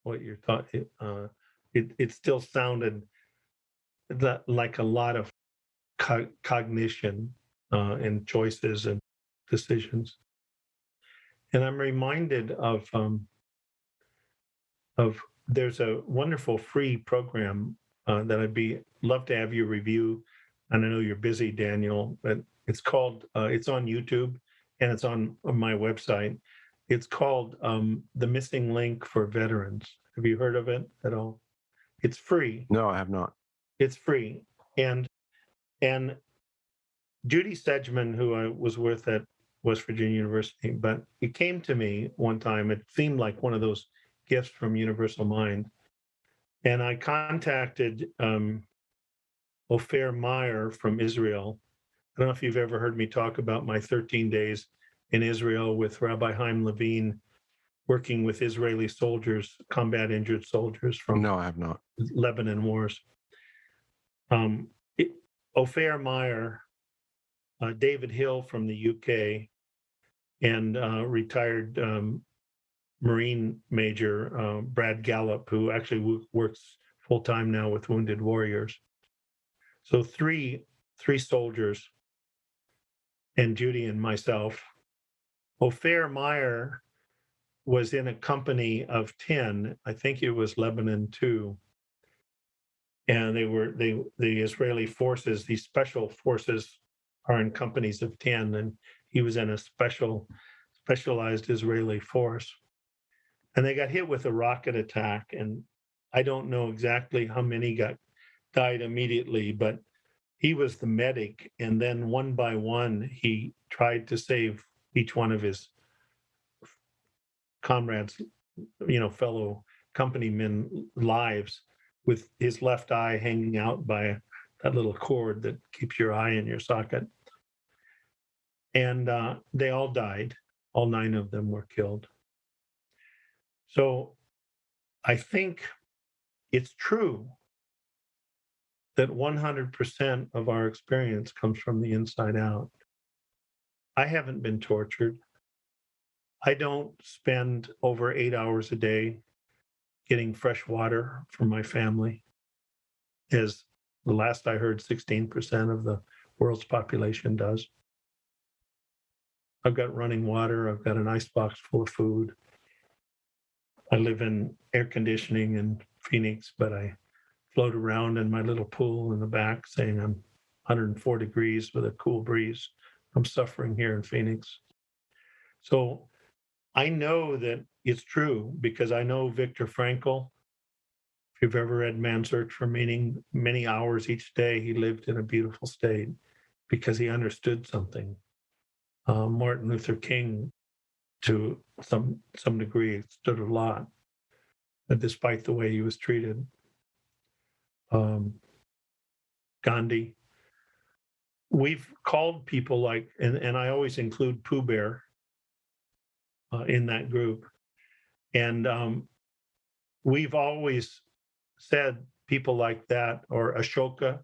What you're talking, it still sounded like a lot of cognition and choices and decisions. And I'm reminded of there's a wonderful free program that love to have you review and I know you're busy, Daniel, but it's called, it's on YouTube and it's on my website. It's called The Missing Link for Veterans. Have you heard of it at all? It's free. No, I have not. It's free. And Judy Sedgman, who I was with at West Virginia University, but it came to me one time. It seemed like one of those gifts from Universal Mind. And I contacted Ofer Meyer from Israel. I don't know if you've ever heard me talk about my 13 days in Israel with Rabbi Chaim Levine, working with Israeli soldiers, combat injured soldiers from No, I have not. Lebanon wars. Ofer Meyer, David Hill from the UK, and retired Marine Major Brad Gallup, who actually works full-time now with Wounded Warriors. So three soldiers, and Judy and myself. Ofer Meyer was in a company of 10, I think it was Lebanon 2. And the Israeli forces, these special forces are in companies of 10, and he was in a specialized Israeli force. And they got hit with a rocket attack, and I don't know exactly how many died immediately, but he was the medic, and then one by one, he tried to save each one of his comrades, fellow companymen lives, with his left eye hanging out by that little cord that keeps your eye in your socket. And they all died. All 9 of them were killed. So I think it's true that 100% of our experience comes from the inside out. I haven't been tortured. I don't spend over 8 hours a day getting fresh water for my family, as the last I heard, 16% of the world's population does. I've got running water. I've got an icebox full of food. I live in air conditioning in Phoenix, but I float around in my little pool in the back saying I'm 104 degrees with a cool breeze. I'm suffering here in Phoenix. So I know that it's true because I know Viktor Frankl. If you've ever read Man's Search for Meaning, many hours each day he lived in a beautiful state because he understood something. Martin Luther King, to some degree, stood a lot, despite the way he was treated. Gandhi. We've called people like, and I always include Pooh Bear in that group. And we've always said people like that, or Ashoka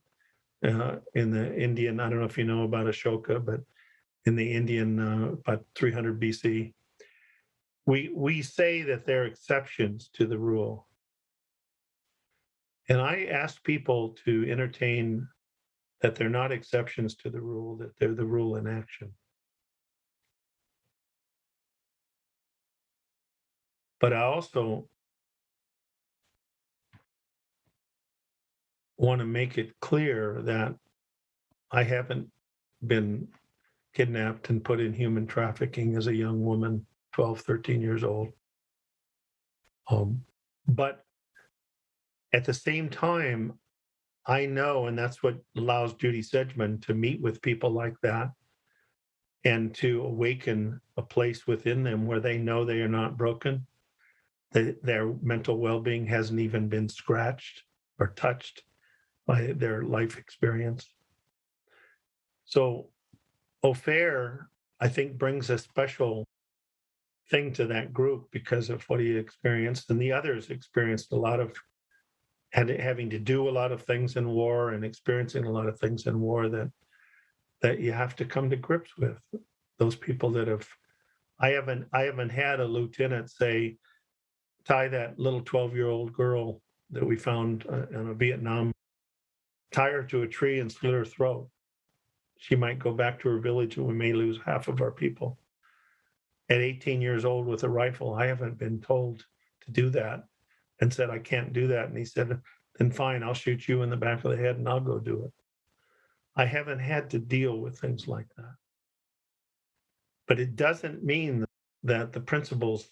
in the Indian, I don't know if you know about Ashoka, but in the Indian, about 300 BC, we say that they're exceptions to the rule. And I ask people to entertain that they're not exceptions to the rule, that they're the rule in action. But I also want to make it clear that I haven't been kidnapped and put in human trafficking as a young woman, 12, 13 years old. But at the same time, I know, and that's what allows Judy Sedgman to meet with people like that and to awaken a place within them where they know they are not broken, that their mental well-being hasn't even been scratched or touched by their life experience. So Ofer, I think, brings a special thing to that group because of what he experienced, and the others experienced a lot of having to do a lot of things in war and experiencing a lot of things in war that you have to come to grips with. Those people that have, I haven't had a lieutenant say, tie that little 12-year-old girl that we found in a Vietnam, tie her to a tree and slit her throat. She might go back to her village and we may lose half of our people. At 18 years old with a rifle, I haven't been told to do that and said, I can't do that. And he said, then fine, I'll shoot you in the back of the head and I'll go do it. I haven't had to deal with things like that. But it doesn't mean that the principles,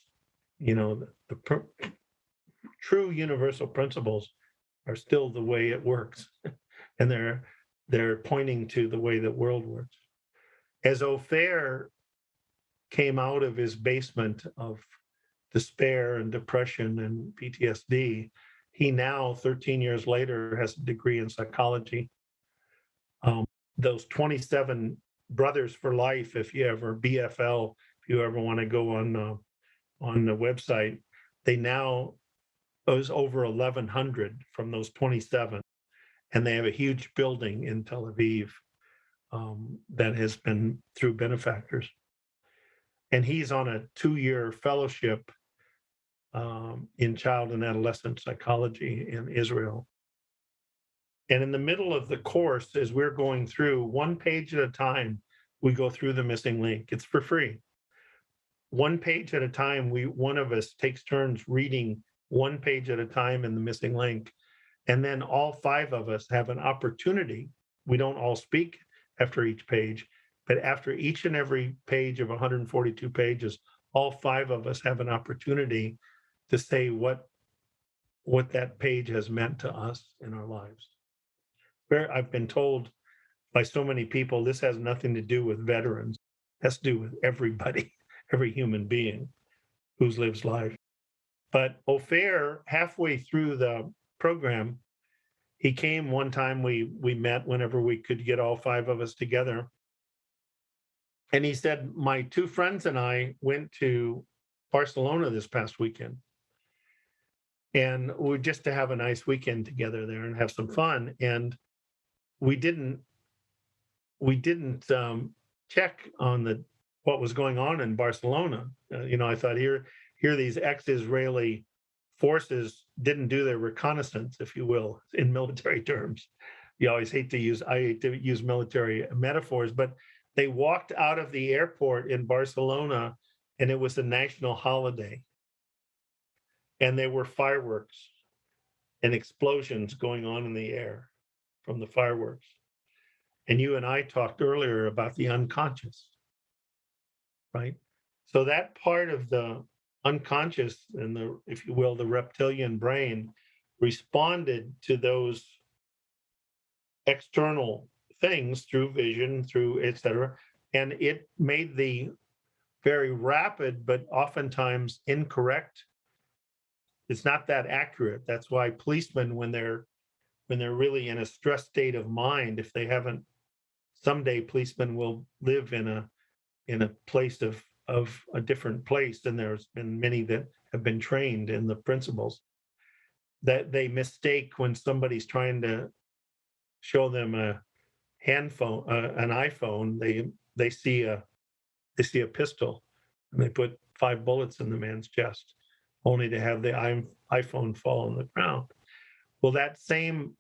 true universal principles are still the way it works. And they're pointing to the way the world works. As Ophir came out of his basement of despair and depression and PTSD, he now, 13 years later, has a degree in psychology. Those 27 Brothers for Life, if you ever, BFL, if you ever want to go on the website, they now, there's over 1,100 from those 27. And they have a huge building in Tel Aviv that has been through benefactors. And he's on a 2-year fellowship in child and adolescent psychology in Israel. And in the middle of the course, as we're going through, one page at a time, we go through the missing link. It's for free. One page at a time, one of us takes turns reading one page at a time in the missing link. And then all 5 of us have an opportunity. We don't all speak after each page, but after each and every page of 142 pages, all 5 of us have an opportunity to say what that page has meant to us in our lives. I've been told by so many people, this has nothing to do with veterans. It has to do with everybody, every human being who lives life. But Ophir, halfway through the program, he came one time, we met whenever we could get all 5 of us together. And he said, my 2 friends and I went to Barcelona this past weekend. And we just to have a nice weekend together there and have some fun. And we didn't check on what was going on in Barcelona. I thought here these ex-Israeli forces didn't do their reconnaissance, if you will, in military terms. I hate to use military metaphors, but they walked out of the airport in Barcelona and it was a national holiday. And there were fireworks and explosions going on in the air from the fireworks. And you and I talked earlier about the unconscious, right? So that part of the unconscious and if you will, the reptilian brain responded to those external things through vision, through et cetera. And it made the very rapid, but oftentimes incorrect. It's not that accurate. That's why policemen, when they're really in a stressed state of mind, if they haven't, someday policemen will live in a place of a different place. And there's been many that have been trained in the principles that they mistake when somebody's trying to show them a handphone, an iPhone. They see a pistol and they put 5 bullets in the man's chest, only to have the iPhone fall on the ground. Well, that same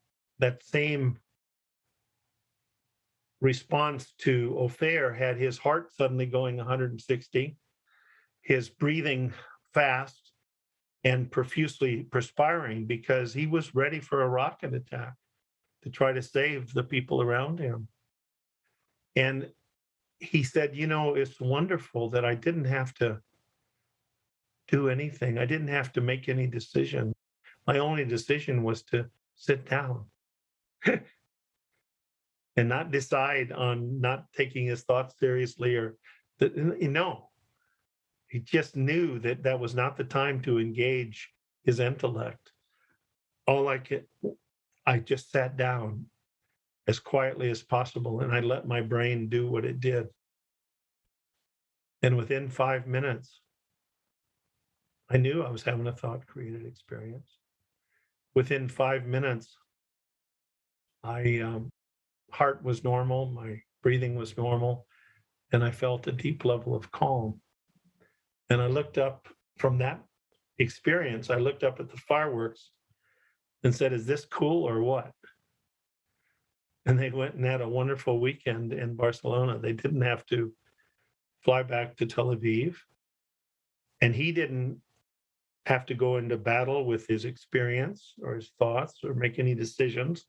response to Ophir had his heart suddenly going 160, his breathing fast and profusely perspiring because he was ready for a rocket attack to try to save the people around him. And he said, it's wonderful that I didn't have to do anything. I didn't have to make any decision. My only decision was to sit down and not decide on not taking his thoughts seriously he just knew that was not the time to engage his intellect. I just sat down as quietly as possible and I let my brain do what it did. And within 5 minutes, I knew I was having a thought-created experience. Within 5 minutes, heart was normal, my breathing was normal, and I felt a deep level of calm. And I looked up from that experience, I looked up at the fireworks and said, is this cool or what? And they went and had a wonderful weekend in Barcelona. They didn't have to fly back to Tel Aviv. And he didn't have to go into battle with his experience or his thoughts or make any decisions.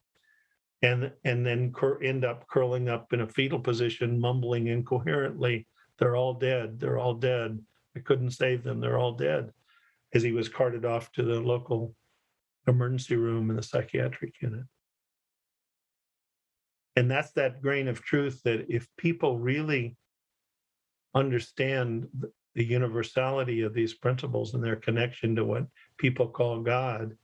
and then end up curling up in a fetal position, mumbling incoherently, "They're all dead. They're all dead. I couldn't save them. They're all dead," as he was carted off to the local emergency room in the psychiatric unit. And that's that grain of truth that if people really understand the universality of these principles and their connection to what people call God,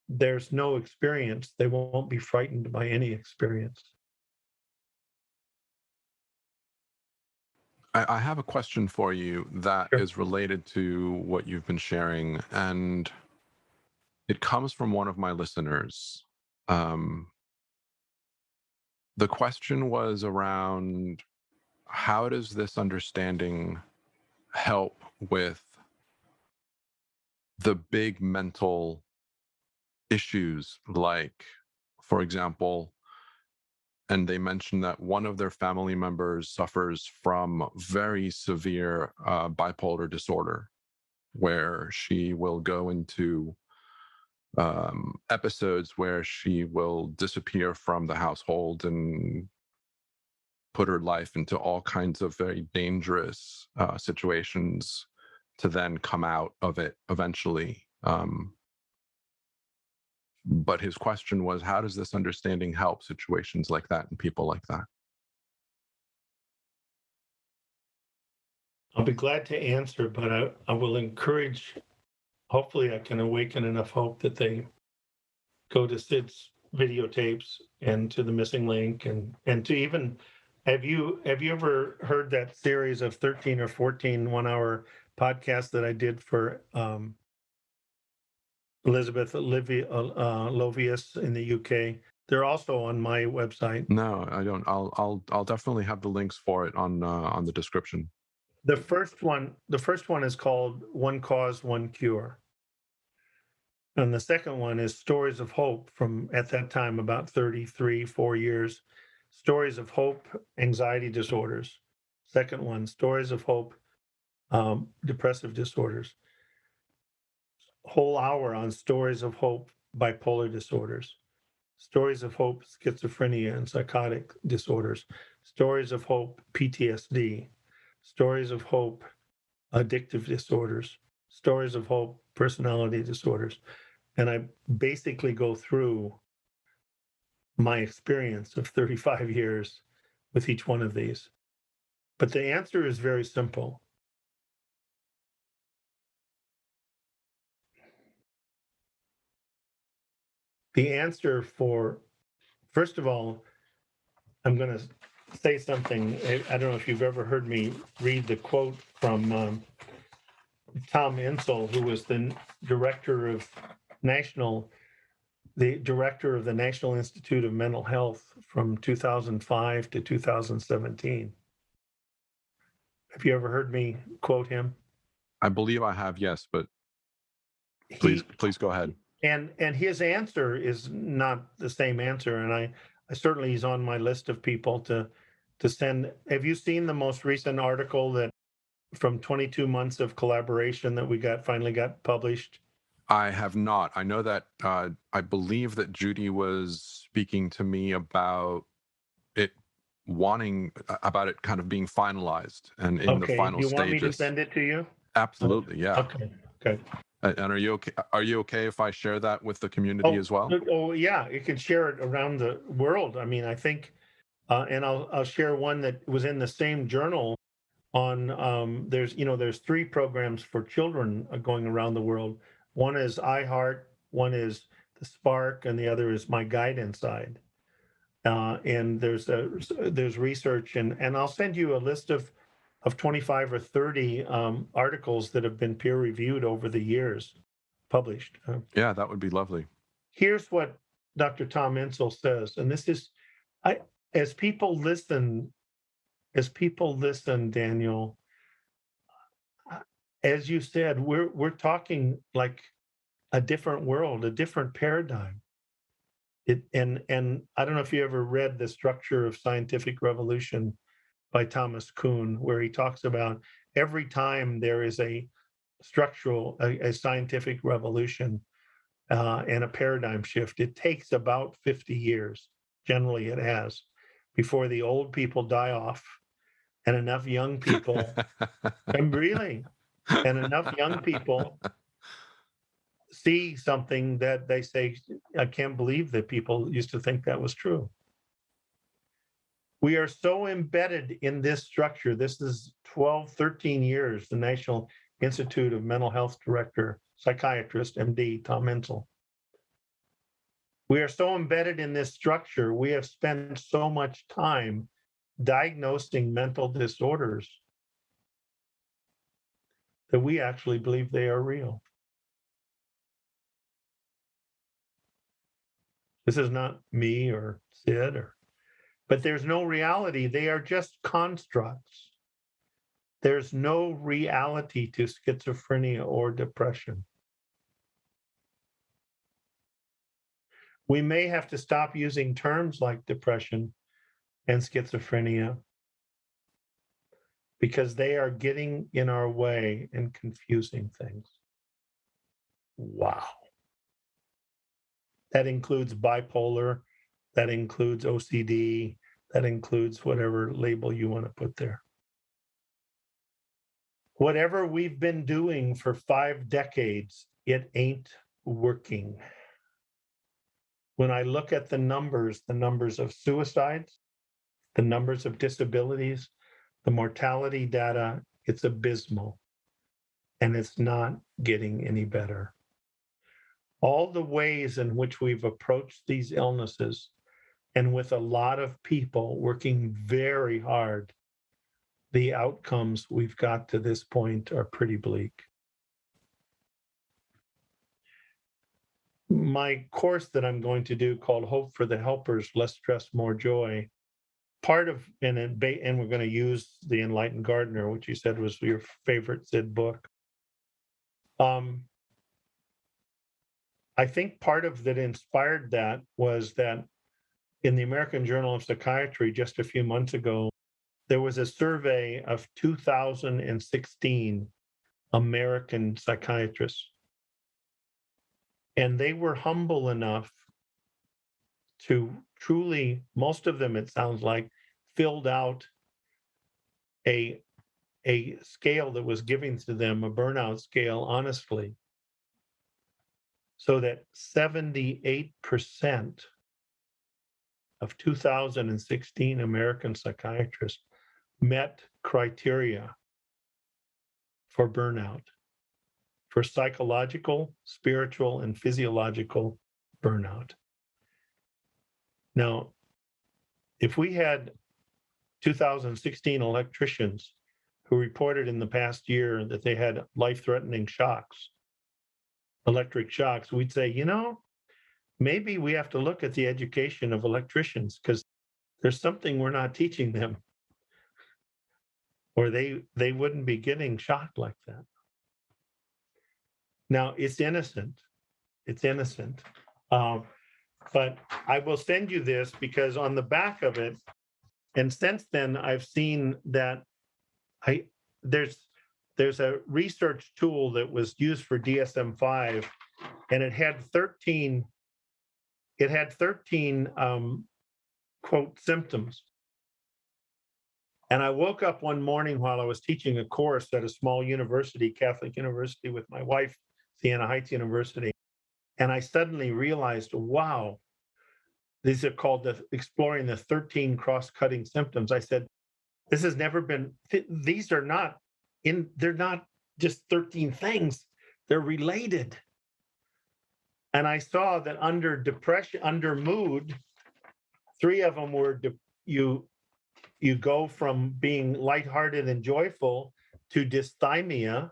there's no experience. They won't be frightened by any experience. I have a question for you that Sure. is related to what you've been sharing, and it comes from one of my listeners. Um, the question was around, how does this understanding help with the big mental issues, like, for example, and they mentioned that one of their family members suffers from very severe bipolar disorder, where she will go into episodes where she will disappear from the household and put her life into all kinds of very dangerous situations to then come out of it eventually. But his question was, how does this understanding help situations like that and people like that? I'll be glad to answer, but I will encourage, hopefully I can awaken enough hope that they go to Sid's videotapes and to the missing link and to even, have you ever heard that series of 13 or 14 1-hour podcasts that I did for Elizabeth Lovius in the UK? They're also on my website. No, I don't. I'll definitely have the links for it on the description. The first one is called One Cause, One Cure. And the second one is Stories of Hope from, at that time, about 4 years. Stories of Hope, Anxiety Disorders. Second one, Stories of Hope, Depressive Disorders. Whole hour on Stories of Hope, Bipolar Disorders. Stories of Hope, Schizophrenia and Psychotic Disorders. Stories of Hope, PTSD. Stories of Hope, Addictive Disorders. Stories of Hope, Personality Disorders. And I basically go through my experience of 35 years with each one of these. But the answer is very simple. The answer for, first of all, I'm going to say something. I don't know if you've ever heard me read the quote from Tom Insel, who was the director of the director of the National Institute of Mental Health from 2005 to 2017. Have you ever heard me quote him? I believe I have, yes, but please go ahead. And his answer is not the same answer, and I certainly, he's on my list of people to send. Have you seen the most recent article that from 22 months of collaboration that we finally got published? I have not. I know that I believe that Judy was speaking to me about it about it kind of being finalized and in the final You want me to stages. send it to you? Absolutely, yeah. Okay. And are you okay? Are you okay if I share that with the community as well? Oh yeah, you can share it around the world. I mean, I think, and I'll share one that was in the same journal on, there's 3 programs for children going around the world. One is iHeart, one is the Spark, and the other is My Guide Inside. And there's research, and I'll send you a list of 25 or 30 articles that have been peer reviewed over the years, published. Yeah, that would be lovely. Here's what Dr. Tom Insel says, and this is, as people listen, Daniel, as you said, we're talking like a different world, a different paradigm. And I don't know if you ever read The Structure of Scientific Revolution by Thomas Kuhn, where he talks about every time there is a scientific revolution, and a paradigm shift. It takes about 50 years, generally it has, before the old people die off and enough young people, and really, and enough young people see something that they say, I can't believe that people used to think that was true. We are so embedded in this structure. This is 12, 13 years, the National Institute of Mental Health Director, psychiatrist, MD, Tom Insel. We are so embedded in this structure. We have spent so much time diagnosing mental disorders that we actually believe they are real. This is not me or Sid, but there's no reality. They are just constructs. There's no reality to schizophrenia or depression. We may have to stop using terms like depression and schizophrenia because they are getting in our way and confusing things. Wow. That includes bipolar, that includes OCD, that includes whatever label you want to put there. Whatever we've been doing for 5 decades, it ain't working. When I look at the numbers of suicides, the numbers of disabilities, the mortality data, it's abysmal, and it's not getting any better. All the ways in which we've approached these illnesses, and with a lot of people working very hard, the outcomes we've got to this point are pretty bleak. My course that I'm going to do called Hope for the Helpers, Less Stress, More Joy, part of, and we're going to use The Enlightened Gardener, which you said was your favorite Sid book. I think part of that inspired that was that in the American Journal of Psychiatry just a few months ago, there was a survey of 2016 American psychiatrists. And they were humble enough to truly, most of them, it sounds like, filled out a scale that was given to them, a burnout scale, honestly, so that 78% of 2016 American psychiatrists met criteria for burnout, for psychological, spiritual, and physiological burnout. Now, if we had 2016 electricians who reported in the past year that they had life-threatening shocks, electric shocks, we'd say, maybe we have to look at the education of electricians because there's something we're not teaching them, or they wouldn't be getting shocked like that. Now, it's innocent. It's innocent. But I will send you this because on the back of it, and since then, I've seen that there's a research tool that was used for DSM-5, and it had 13 quote, symptoms. And I woke up one morning while I was teaching a course at a small university, Catholic university, with my wife, Siena Heights University. And I suddenly realized, wow, these are called exploring the 13 cross-cutting symptoms. I said, this has never been, these are not they're not just 13 things, they're related. And I saw that under depression, under mood, 3 of them were you go from being lighthearted and joyful to dysthymia,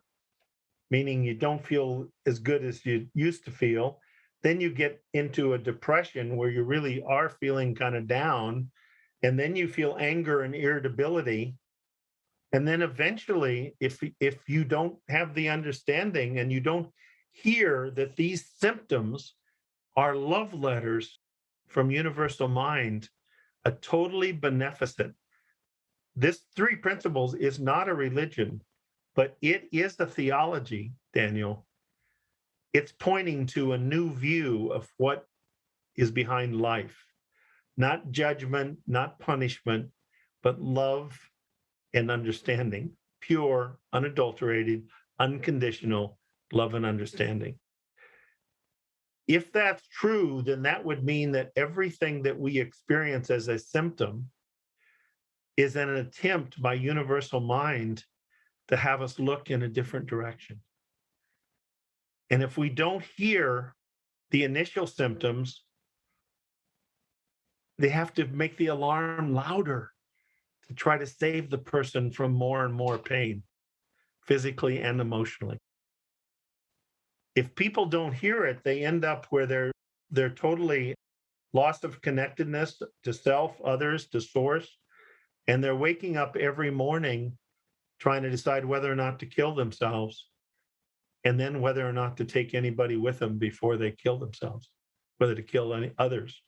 meaning you don't feel as good as you used to feel. Then you get into a depression where you really are feeling kind of down. And then you feel anger and irritability. And then eventually, if you don't have the understanding and you don't hear that these symptoms are love letters from Universal Mind, a totally beneficent. This 3 principles is not a religion, but it is a theology, Daniel. it's pointing to a new view of what is behind life. Not judgment, not punishment, but love and understanding. Pure, unadulterated, unconditional love and understanding. If that's true, then that would mean that everything that we experience as a symptom is an attempt by universal mind to have us look in a different direction. And if we don't hear the initial symptoms, they have to make the alarm louder to try to save the person from more and more pain, physically and emotionally. If people don't hear it, they end up where they're totally lost of connectedness to self, others, to source, and they're waking up every morning trying to decide whether or not to kill themselves, and then whether or not to take anybody with them before they kill themselves, whether to kill any others.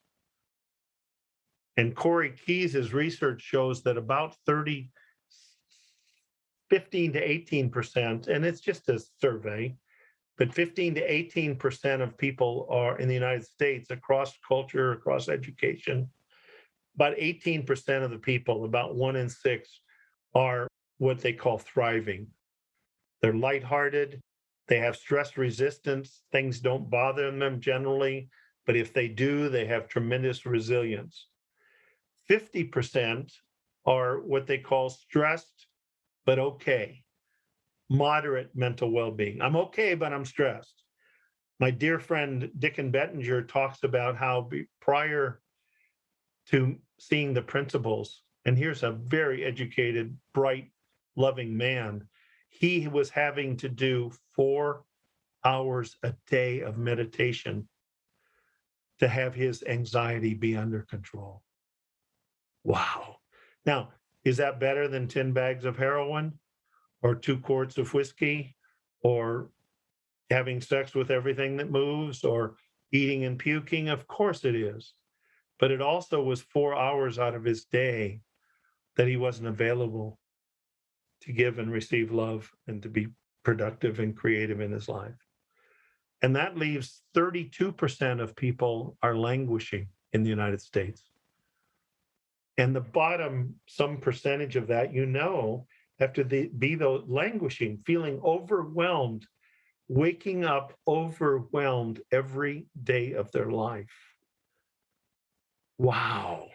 And Corey Keyes' research shows that about 15 to 18%, and it's just a survey, but 15 to 18% of people are in the United States, across culture, across education, about 18% of the people, about 1 in 6, are what they call thriving. They're lighthearted, they have stress resistance, things don't bother them generally, but if they do, they have tremendous resilience. 50% are what they call stressed, but okay, moderate mental well-being. I'm okay, but I'm stressed. My dear friend Dickon Bettinger talks about how prior to seeing the principles, and here's a very educated, bright, loving man, he was having to do 4 hours a day of meditation to have his anxiety be under control. Wow. Now, is that better than 10 bags of heroin or 2 quarts of whiskey or having sex with everything that moves or eating and puking? Of course it is. But it also was 4 hours out of his day that he wasn't available to give and receive love and to be productive and creative in his life. And that leaves 32% of people are languishing in the United States. And the bottom, some percentage of that, have to be the languishing, feeling overwhelmed, waking up overwhelmed every day of their life. Wow.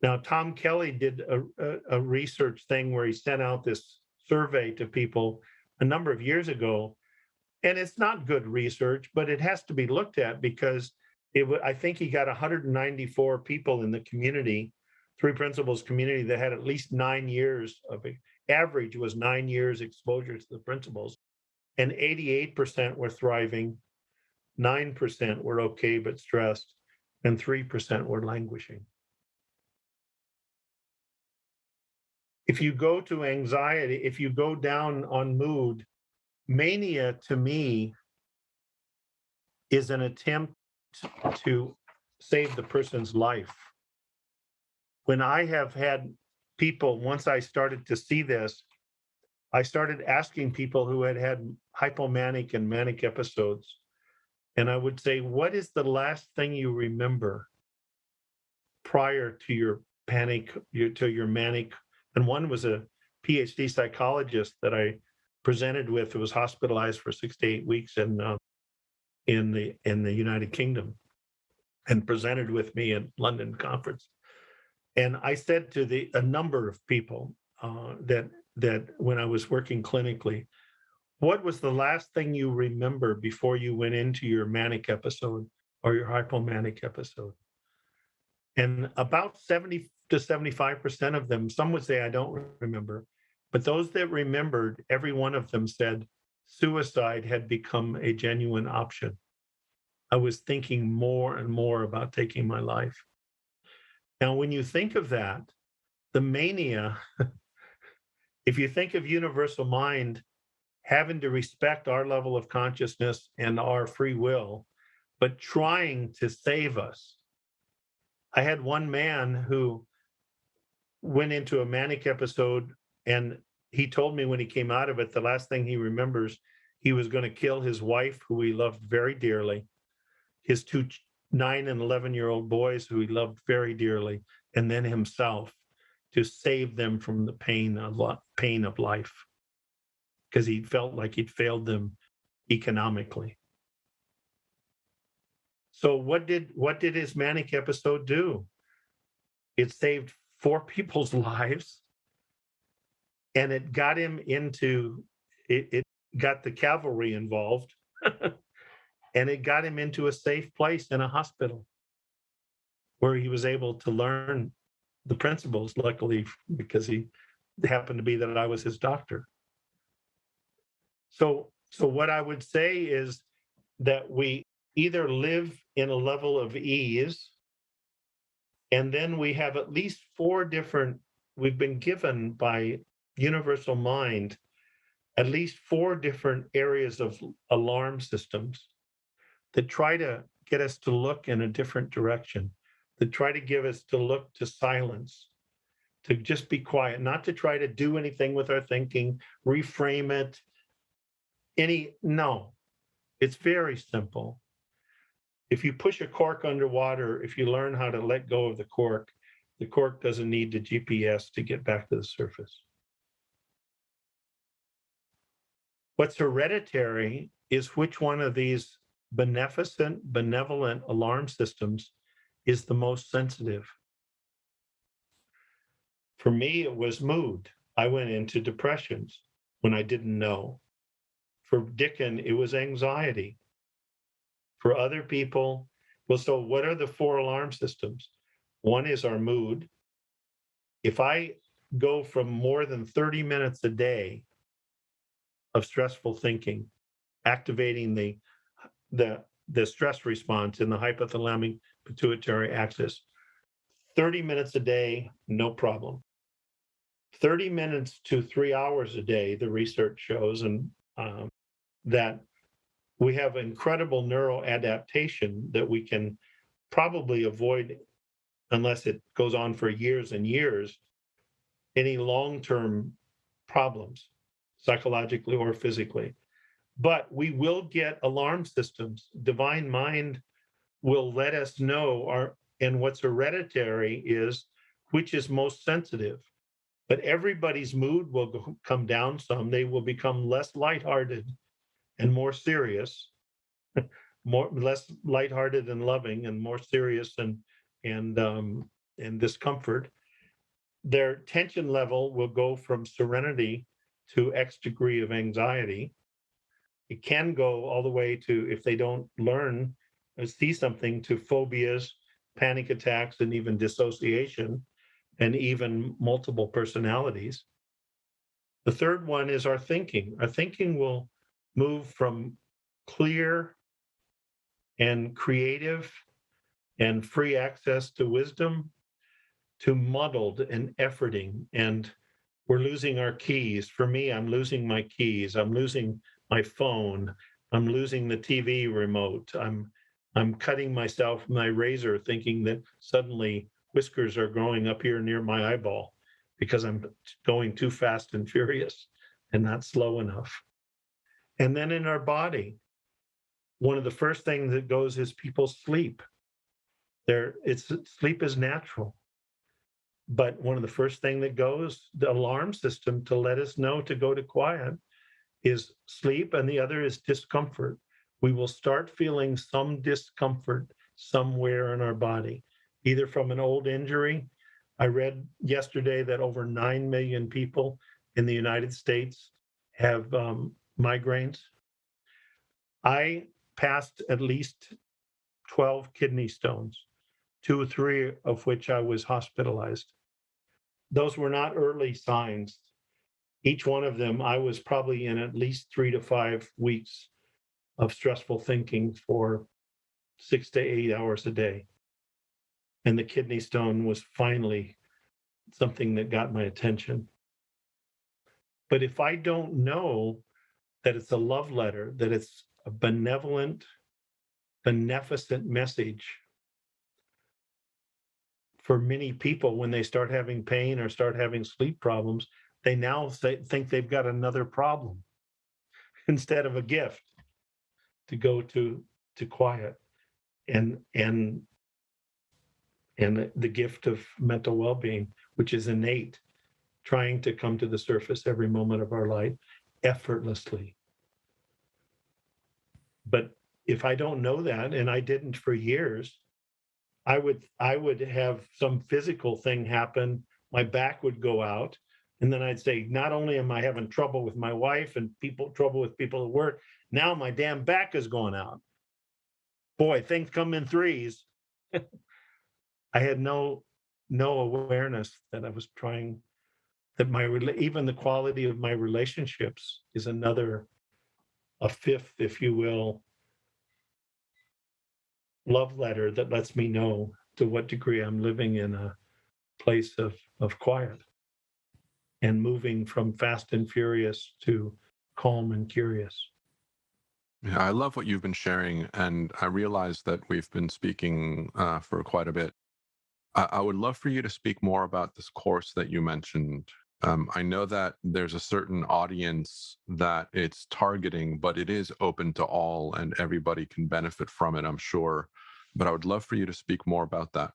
Now, Tom Kelly did a research thing where he sent out this survey to people a number of years ago. And it's not good research, but it has to be looked at because I think he got 194 people in the community, Three Principles community, that had at least 9 years of it. Average was 9 years exposure to the principles. And 88% were thriving, 9% were okay but stressed, and 3% were languishing. If you go to anxiety, if you go down on mood, mania to me is an attempt to save the person's life. When I have had people, once I started to see this, I started asking people who had had hypomanic and manic episodes. And I would say, what is the last thing you remember prior to your panic, to your manic? And one was a PhD psychologist that I presented with, who was hospitalized for 6 to 8 weeks in the United Kingdom, and presented with me at London conference. And I said to a number of people that when I was working clinically, what was the last thing you remember before you went into your manic episode or your hypomanic episode? And about 70 to 75% of them, some would say, I don't remember. But those that remembered, every one of them said suicide had become a genuine option. I was thinking more and more about taking my life. Now, when you think of that, the mania, if you think of universal mind having to respect our level of consciousness and our free will, but trying to save us. I had one man who went into a manic episode, and he told me when he came out of it, the last thing he remembers He was going to kill his wife, who he loved very dearly, his two 9 and 11-year-old boys, who he loved very dearly, and then himself, to save them from the pain of life, because he felt like he'd failed them economically. So what did his manic episode do? It saved 4 people's lives, and it got him into it got the cavalry involved, and it got him into a safe place in a hospital where he was able to learn the principles, luckily, because he happened to be that I was his doctor. So what I would say is that we either live in a level of ease, and then we have at least 4 different, we've been given by universal mind, at least 4 different areas of alarm systems that try to get us to look in a different direction, that try to give us to look to silence, to just be quiet, not to try to do anything with our thinking, reframe it. No, it's very simple. If you push a cork underwater, if you learn how to let go of the cork doesn't need the GPS to get back to the surface. What's hereditary is which one of these benevolent alarm systems is the most sensitive. For me, it was mood. I went into depressions when I didn't know. For Dickon, it was anxiety. For other people, well, so what are the 4 alarm systems? One is our mood. If I go from more than 30 minutes a day of stressful thinking, activating the stress response in the hypothalamic pituitary axis, 30 minutes a day, no problem. 30 minutes to 3 hours a day, the research shows, and that we have incredible neural adaptation that we can probably avoid, unless it goes on for years and years, any long-term problems, psychologically or physically. But we will get alarm systems. Divine mind will let us know, and what's hereditary is which is most sensitive. But everybody's mood will come down some. They will become less lighthearted and more serious, less lighthearted and loving, and more serious and discomfort. Their tension level will go from serenity to X degree of anxiety. It can go all the way to, if they don't learn or see something, to phobias, panic attacks, and even dissociation, and even multiple personalities. The third one is our thinking. Our thinking will move from clear and creative and free access to wisdom to muddled and efforting. And we're losing our keys. For me, I'm losing my keys. I'm losing my phone. I'm losing the TV remote. I'm cutting myself with my razor, thinking that suddenly whiskers are growing up here near my eyeball because I'm going too fast and furious and not slow enough. And then in our body, one of the first things that goes is people's sleep. Sleep is natural. But one of the first things that goes, the alarm system to let us know to go to quiet, is sleep, and the other is discomfort. We will start feeling some discomfort somewhere in our body, either from an old injury. I read yesterday that over 9 million people in the United States have migraines. I passed at least 12 kidney stones, 2 or 3 of which I was hospitalized. Those were not early signs. Each one of them, I was probably in at least 3 to 5 weeks of stressful thinking for 6 to 8 hours a day. And the kidney stone was finally something that got my attention. But if I don't know that it's a love letter, that it's a benevolent, beneficent message for many people, when they start having pain or start having sleep problems, they now think they've got another problem. instead of a gift to go to quiet and the gift of mental well-being, which is innate, trying to come to the surface every moment of our life effortlessly. But if I don't know that, and I didn't for years, I would have some physical thing happen, my back would go out, and then I'd say, not only am I having trouble with my wife and trouble with people at work, now my damn back is going out. Boy, things come in threes. I had no awareness that I was trying, that even the quality of my relationships is a fifth, if you will, love letter that lets me know to what degree I'm living in a place of quiet and moving from fast and furious to calm and curious. Yeah, I love what you've been sharing, and I realize that we've been speaking for quite a bit. I would love for you to speak more about this course that you mentioned. I know that there's a certain audience that it's targeting, but it is open to all, and everybody can benefit from it, I'm sure. But I would love for you to speak more about that.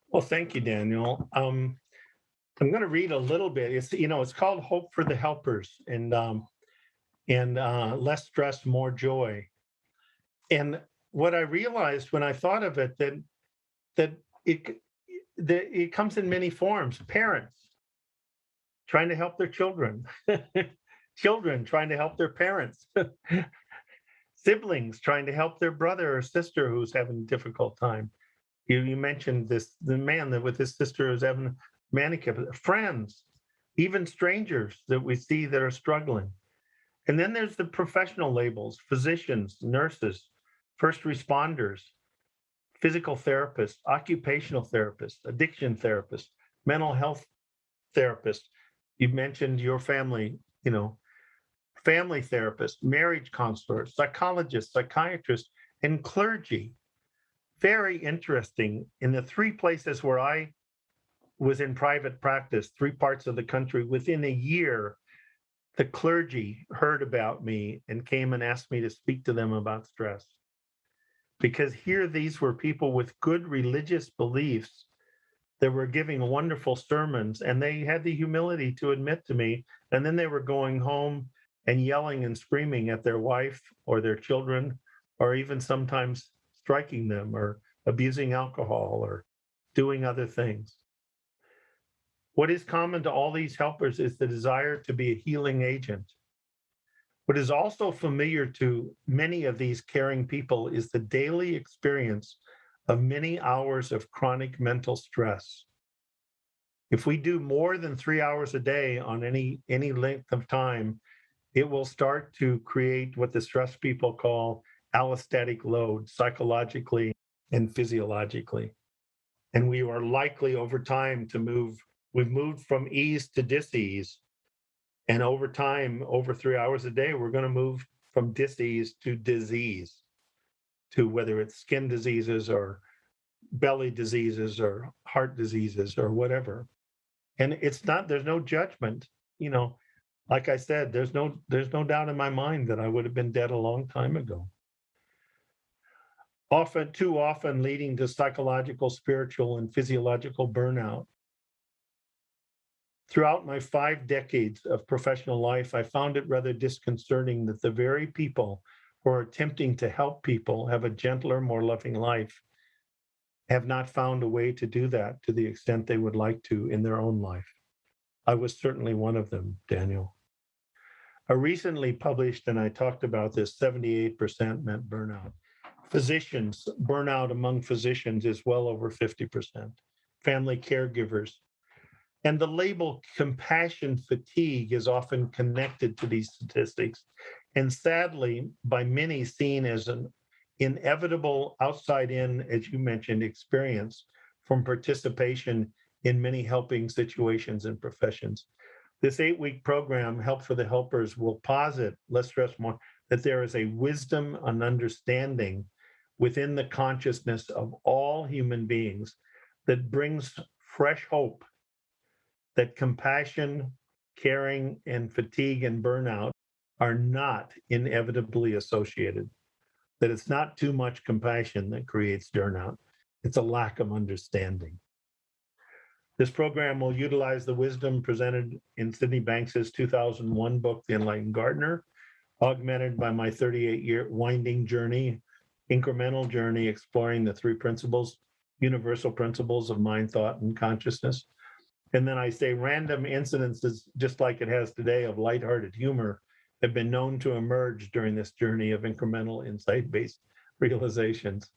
Well, thank you, Daniel. I'm going to read a little bit. It's called Hope for the Helpers, and less stress, more joy. And what I realized when I thought of it, that it comes in many forms. Parents trying to help their children, children trying to help their parents, siblings trying to help their brother or sister who's having a difficult time. You mentioned the man that with his sister who's having manic, friends, even strangers that we see that are struggling. And then there's the professional labels: physicians, nurses, first responders, physical therapists, occupational therapists, addiction therapists, mental health therapists. You mentioned your family, family therapists, marriage counselors, psychologists, psychiatrists, and clergy. Very interesting. In the three places where I was in private practice, 3 parts of the country, within a year, the clergy heard about me and came and asked me to speak to them about stress. Because here, these were people with good religious beliefs that were giving wonderful sermons, and they had the humility to admit to me, and then they were going home and yelling and screaming at their wife or their children, or even sometimes striking them or abusing alcohol or doing other things. What is common to all these helpers is the desire to be a healing agent. What is also familiar to many of these caring people is the daily experience of many hours of chronic mental stress. If we do more than 3 hours a day on any length of time, it will start to create what the stress people call allostatic load, psychologically and physiologically. And we are likely over time to we've moved from ease to dis-ease. And over time, over 3 hours a day, we're going to move from dis-ease to disease, to whether it's skin diseases or belly diseases or heart diseases or whatever. And there's no judgment. Like I said, there's no doubt in my mind that I would have been dead a long time ago. Too often leading to psychological, spiritual, and physiological burnout. Throughout my 5 decades of professional life, I found it rather disconcerting that the very people who are attempting to help people have a gentler, more loving life have not found a way to do that to the extent they would like to in their own life. I was certainly one of them, Daniel. I recently published, and I talked about this, 78% meant burnout. Physicians, burnout among physicians is well over 50%. Family caregivers. And the label compassion fatigue is often connected to these statistics, and sadly, by many seen as an inevitable outside-in, as you mentioned, experience from participation in many helping situations and professions. This 8-week program, Help for the Helpers, will posit, less stress, more, that there is a wisdom and understanding within the consciousness of all human beings that brings fresh hope, that compassion, caring, and fatigue and burnout are not inevitably associated, that it's not too much compassion that creates burnout. It's a lack of understanding. This program will utilize the wisdom presented in Sydney Banks's 2001 book, The Enlightened Gardener, augmented by my 38-year winding journey, incremental journey, exploring the three principles, universal principles of mind, thought, and consciousness. And then I say random incidences, just like it has today, of lighthearted humor have been known to emerge during this journey of incremental insight-based realizations.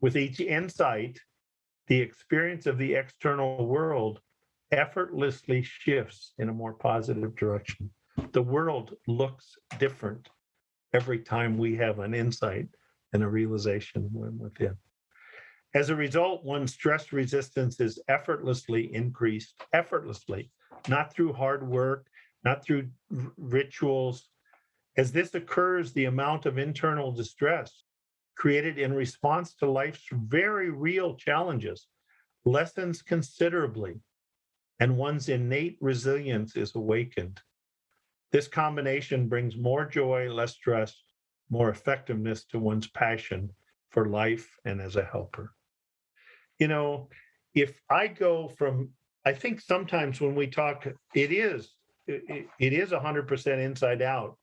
With each insight, the experience of the external world effortlessly shifts in a more positive direction. The world looks different every time we have an insight and a realization within. As a result, one's stress resistance is effortlessly increased, effortlessly, not through hard work, not through rituals. As this occurs, the amount of internal distress created in response to life's very real challenges lessens considerably, and one's innate resilience is awakened. This combination brings more joy, less stress, more effectiveness to one's passion for life and as a helper. You know, if I go from, I think sometimes when we talk, it is 100% inside out.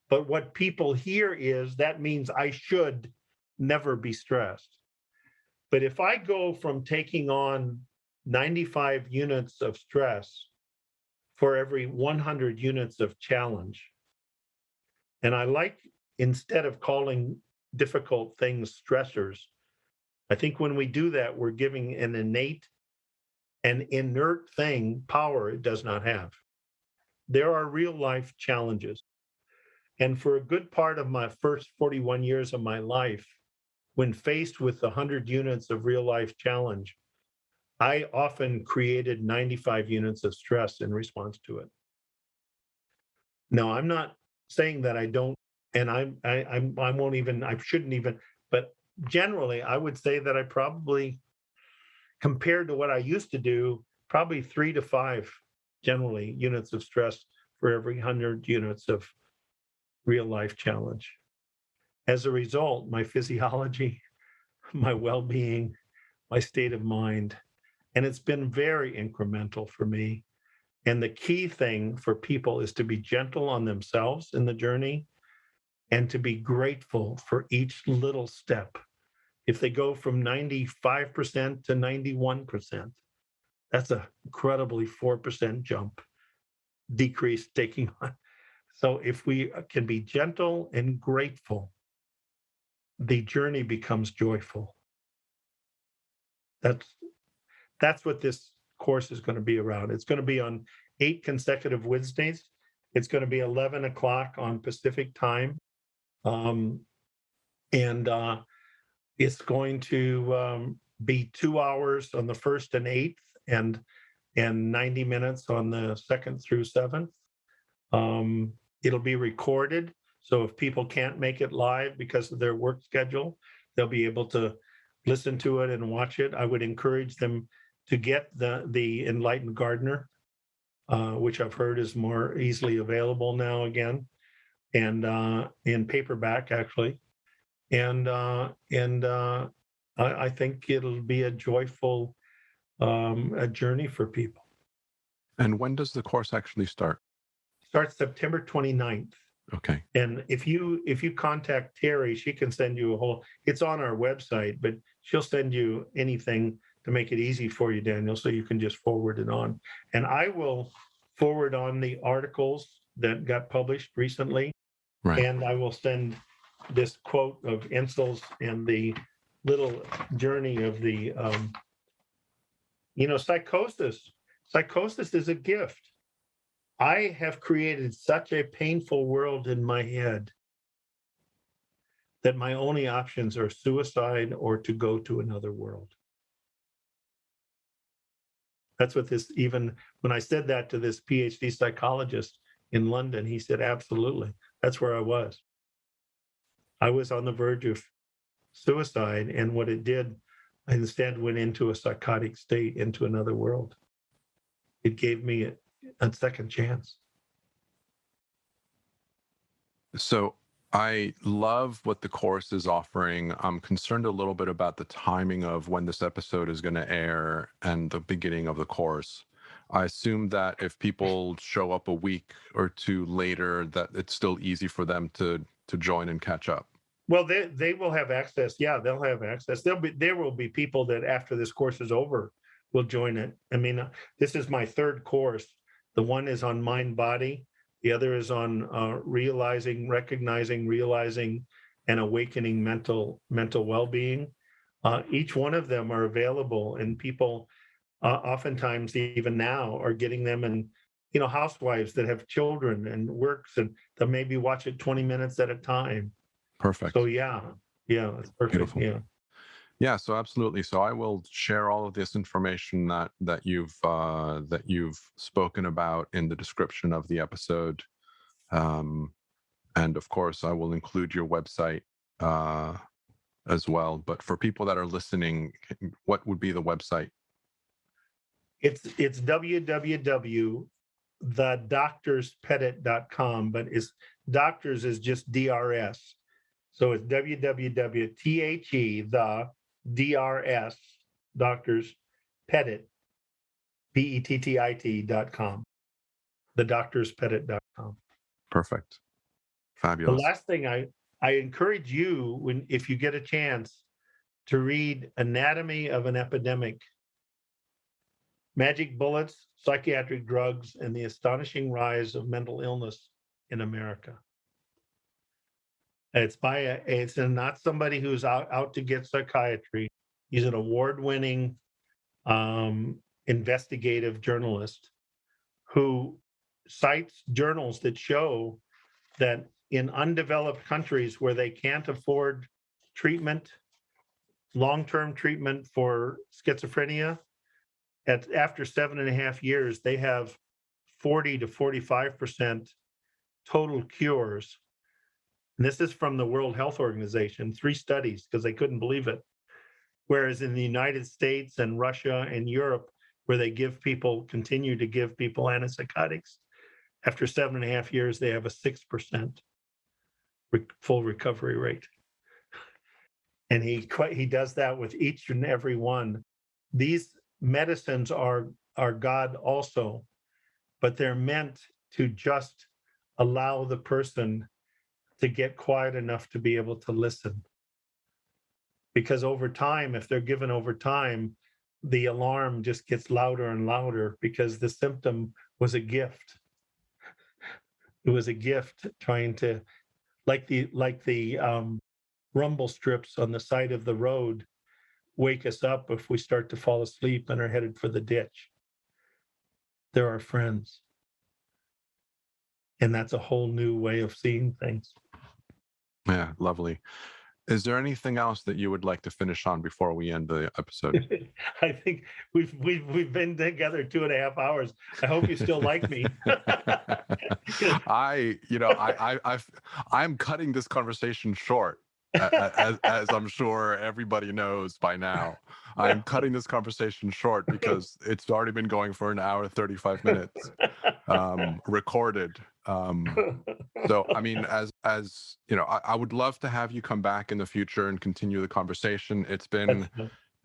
But what people hear is that means I should never be stressed. But if I go from taking on 95 units of stress for every 100 units of challenge, and I like, instead of calling difficult things stressors, I think when we do that, we're giving an innate and inert thing power it does not have. There are real life challenges. And for a good part of my first 41 years of my life, when faced with 100 units of real life challenge, I often created 95 units of stress in response to it. Now, I'm not saying that I don't, and I won't even, I shouldn't even, but generally, I would say that I probably, compared to what I used to do, probably 3 to 5 generally units of stress for every 100 units of real life challenge. As a result, my physiology, my well-being, my state of mind, and it's been very incremental for me. And the key thing for people is to be gentle on themselves in the journey and to be grateful for each little step. If they go from 95% to 91%, that's an incredibly 4% jump, decrease taking on. So if we can be gentle and grateful, the journey becomes joyful. That's what this course is going to be around. It's going to be on 8 consecutive Wednesdays. It's going to be 11 o'clock on Pacific time. It's going to be 2 hours on the 1st and 8th and 90 minutes on the 2nd through 7th. It'll be recorded. So if people can't make it live because of their work schedule, they'll be able to listen to it and watch it. I would encourage them to get the Enlightened Gardener, which I've heard is more easily available now again, and in paperback actually. And I think it'll be a joyful a journey for people. And when does the course actually start? Starts September 29th. Okay. And if you contact Terry, she can send you it's on our website, but she'll send you anything to make it easy for you, Daniel, so you can just forward it on. And I will forward on the articles that got published recently. Right. And I will send this quote of Insel's and the little journey of the, psychosis. Psychosis is a gift. I have created such a painful world in my head that my only options are suicide or to go to another world. That's what this, even when I said that to this PhD psychologist in London, he said, absolutely. That's where I was. I was on the verge of suicide, and what it did, I instead went into a psychotic state, into another world. It gave me a second chance. So I love what the course is offering. I'm concerned a little bit about the timing of when this episode is going to air and the beginning of the course. I assume that if people show up a week or two later, that it's still easy for them to join and catch up. Well, they will have access. Yeah, they'll have access. There will be people that after this course is over will join it. I mean, this is my third course. The one is on mind body. The other is on recognizing, realizing, and awakening mental well-being. Each one of them are available, and people oftentimes even now are getting them. And housewives that have children and works, and they'll maybe watch it 20 minutes at a time. Perfect. So yeah, it's perfect. Beautiful. Yeah. Yeah, so absolutely. So I will share all of this information that you've spoken about in the description of the episode, and of course I will include your website as well. But for people that are listening, what would be the website? It's www.thedoctorspettit.com, but it's doctors is just DRS. So it's www.the DRS doctors Pettit PETTIT.com. thedoctorspettit.com. Perfect. The Fabulous. last thing I encourage you, if you get a chance, to read Anatomy of an Epidemic: Magic Bullets, Psychiatric Drugs, and the Astonishing Rise of Mental Illness in America. It's not somebody who's out to get psychiatry. He's an award-winning investigative journalist who cites journals that show that in undeveloped countries where they can't afford treatment, long-term treatment for schizophrenia, after 7.5 years, they have 40 to 45% total cures. And this is from the World Health Organization, 3 studies, because they couldn't believe it. Whereas in the United States and Russia and Europe, where they continue to give people antipsychotics, after 7.5 years, they have a 6% full recovery rate. And he does that with each and every one. These medicines are God also, but they're meant to just allow the person to get quiet enough to be able to listen. Because over time, if they're given over time, the alarm just gets louder and louder because the symptom was a gift. It was a gift trying to, like the rumble strips on the side of the road, wake us up if we start to fall asleep and are headed for the ditch. They're our friends. And that's a whole new way of seeing things. Yeah, lovely. Is there anything else that you would like to finish on before we end the episode? I think we've been together 2.5 hours. I hope you still like me. I'm cutting this conversation short, as I'm sure everybody knows by now. I'm cutting this conversation short because it's already been going for 1 hour 35 minutes, recorded. So, I mean, as you know, I would love to have you come back in the future and continue the conversation. It's been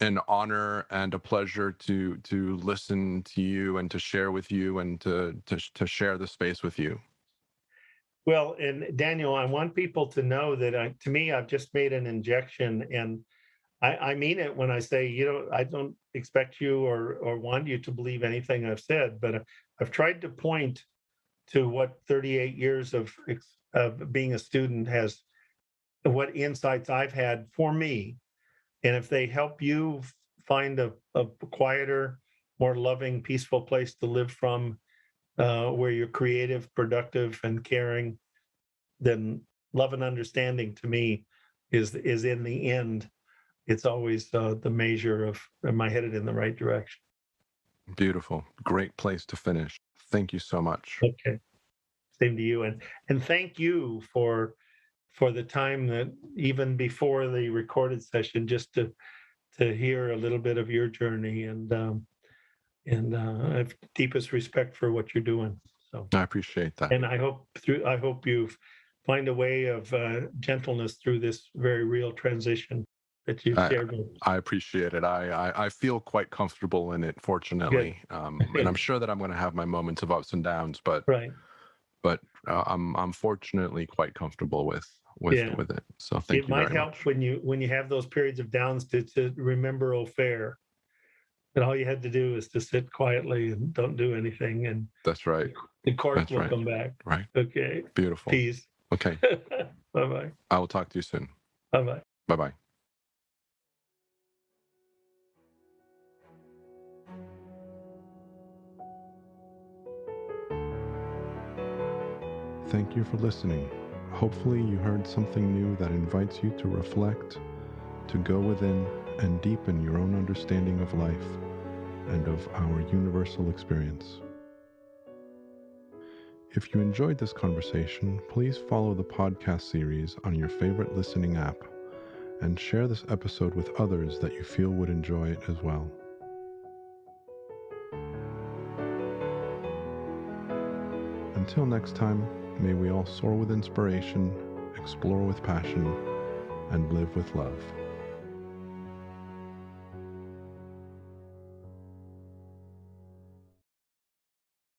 an honor and a pleasure to listen to you and to share with you and to share the space with you. Well, and Daniel, I want people to know that to me, I've just made an injection, and I mean it when I say, I don't expect you or want you to believe anything I've said, but I've tried to point to what 38 years of being a student what insights I've had for me. And if they help you find a quieter, more loving, peaceful place to live from, where you're creative, productive, and caring, then love and understanding to me is in the end, it's always the measure of, am I headed in the right direction? Beautiful. Great place to finish. Thank you so much. Okay. Same to you. And thank you for the time that even before the recorded session, just to hear a little bit of your journey, and I have deepest respect for what you're doing. So I appreciate that. And I hope you've find a way of gentleness through this very real transition that you've shared with. I appreciate it. I feel quite comfortable in it, fortunately. And I'm sure that I'm going to have my moments of ups and downs, but Right. I'm fortunately quite comfortable with it. So thank It you might very help much. when you have those periods of downs to remember O'Fair. That all you had to do is to sit quietly and don't do anything, and That's right. the cork That's will right. come back. Right. Okay. Beautiful. Peace. Okay. Bye-bye. I will talk to you soon. Bye-bye. Bye-bye. Thank you for listening. Hopefully you heard something new that invites you to reflect, to go within and deepen your own understanding of life and of our universal experience. If you enjoyed this conversation, please follow the podcast series on your favorite listening app and share this episode with others that you feel would enjoy it as well. Until next time, may we all soar with inspiration, explore with passion, and live with love.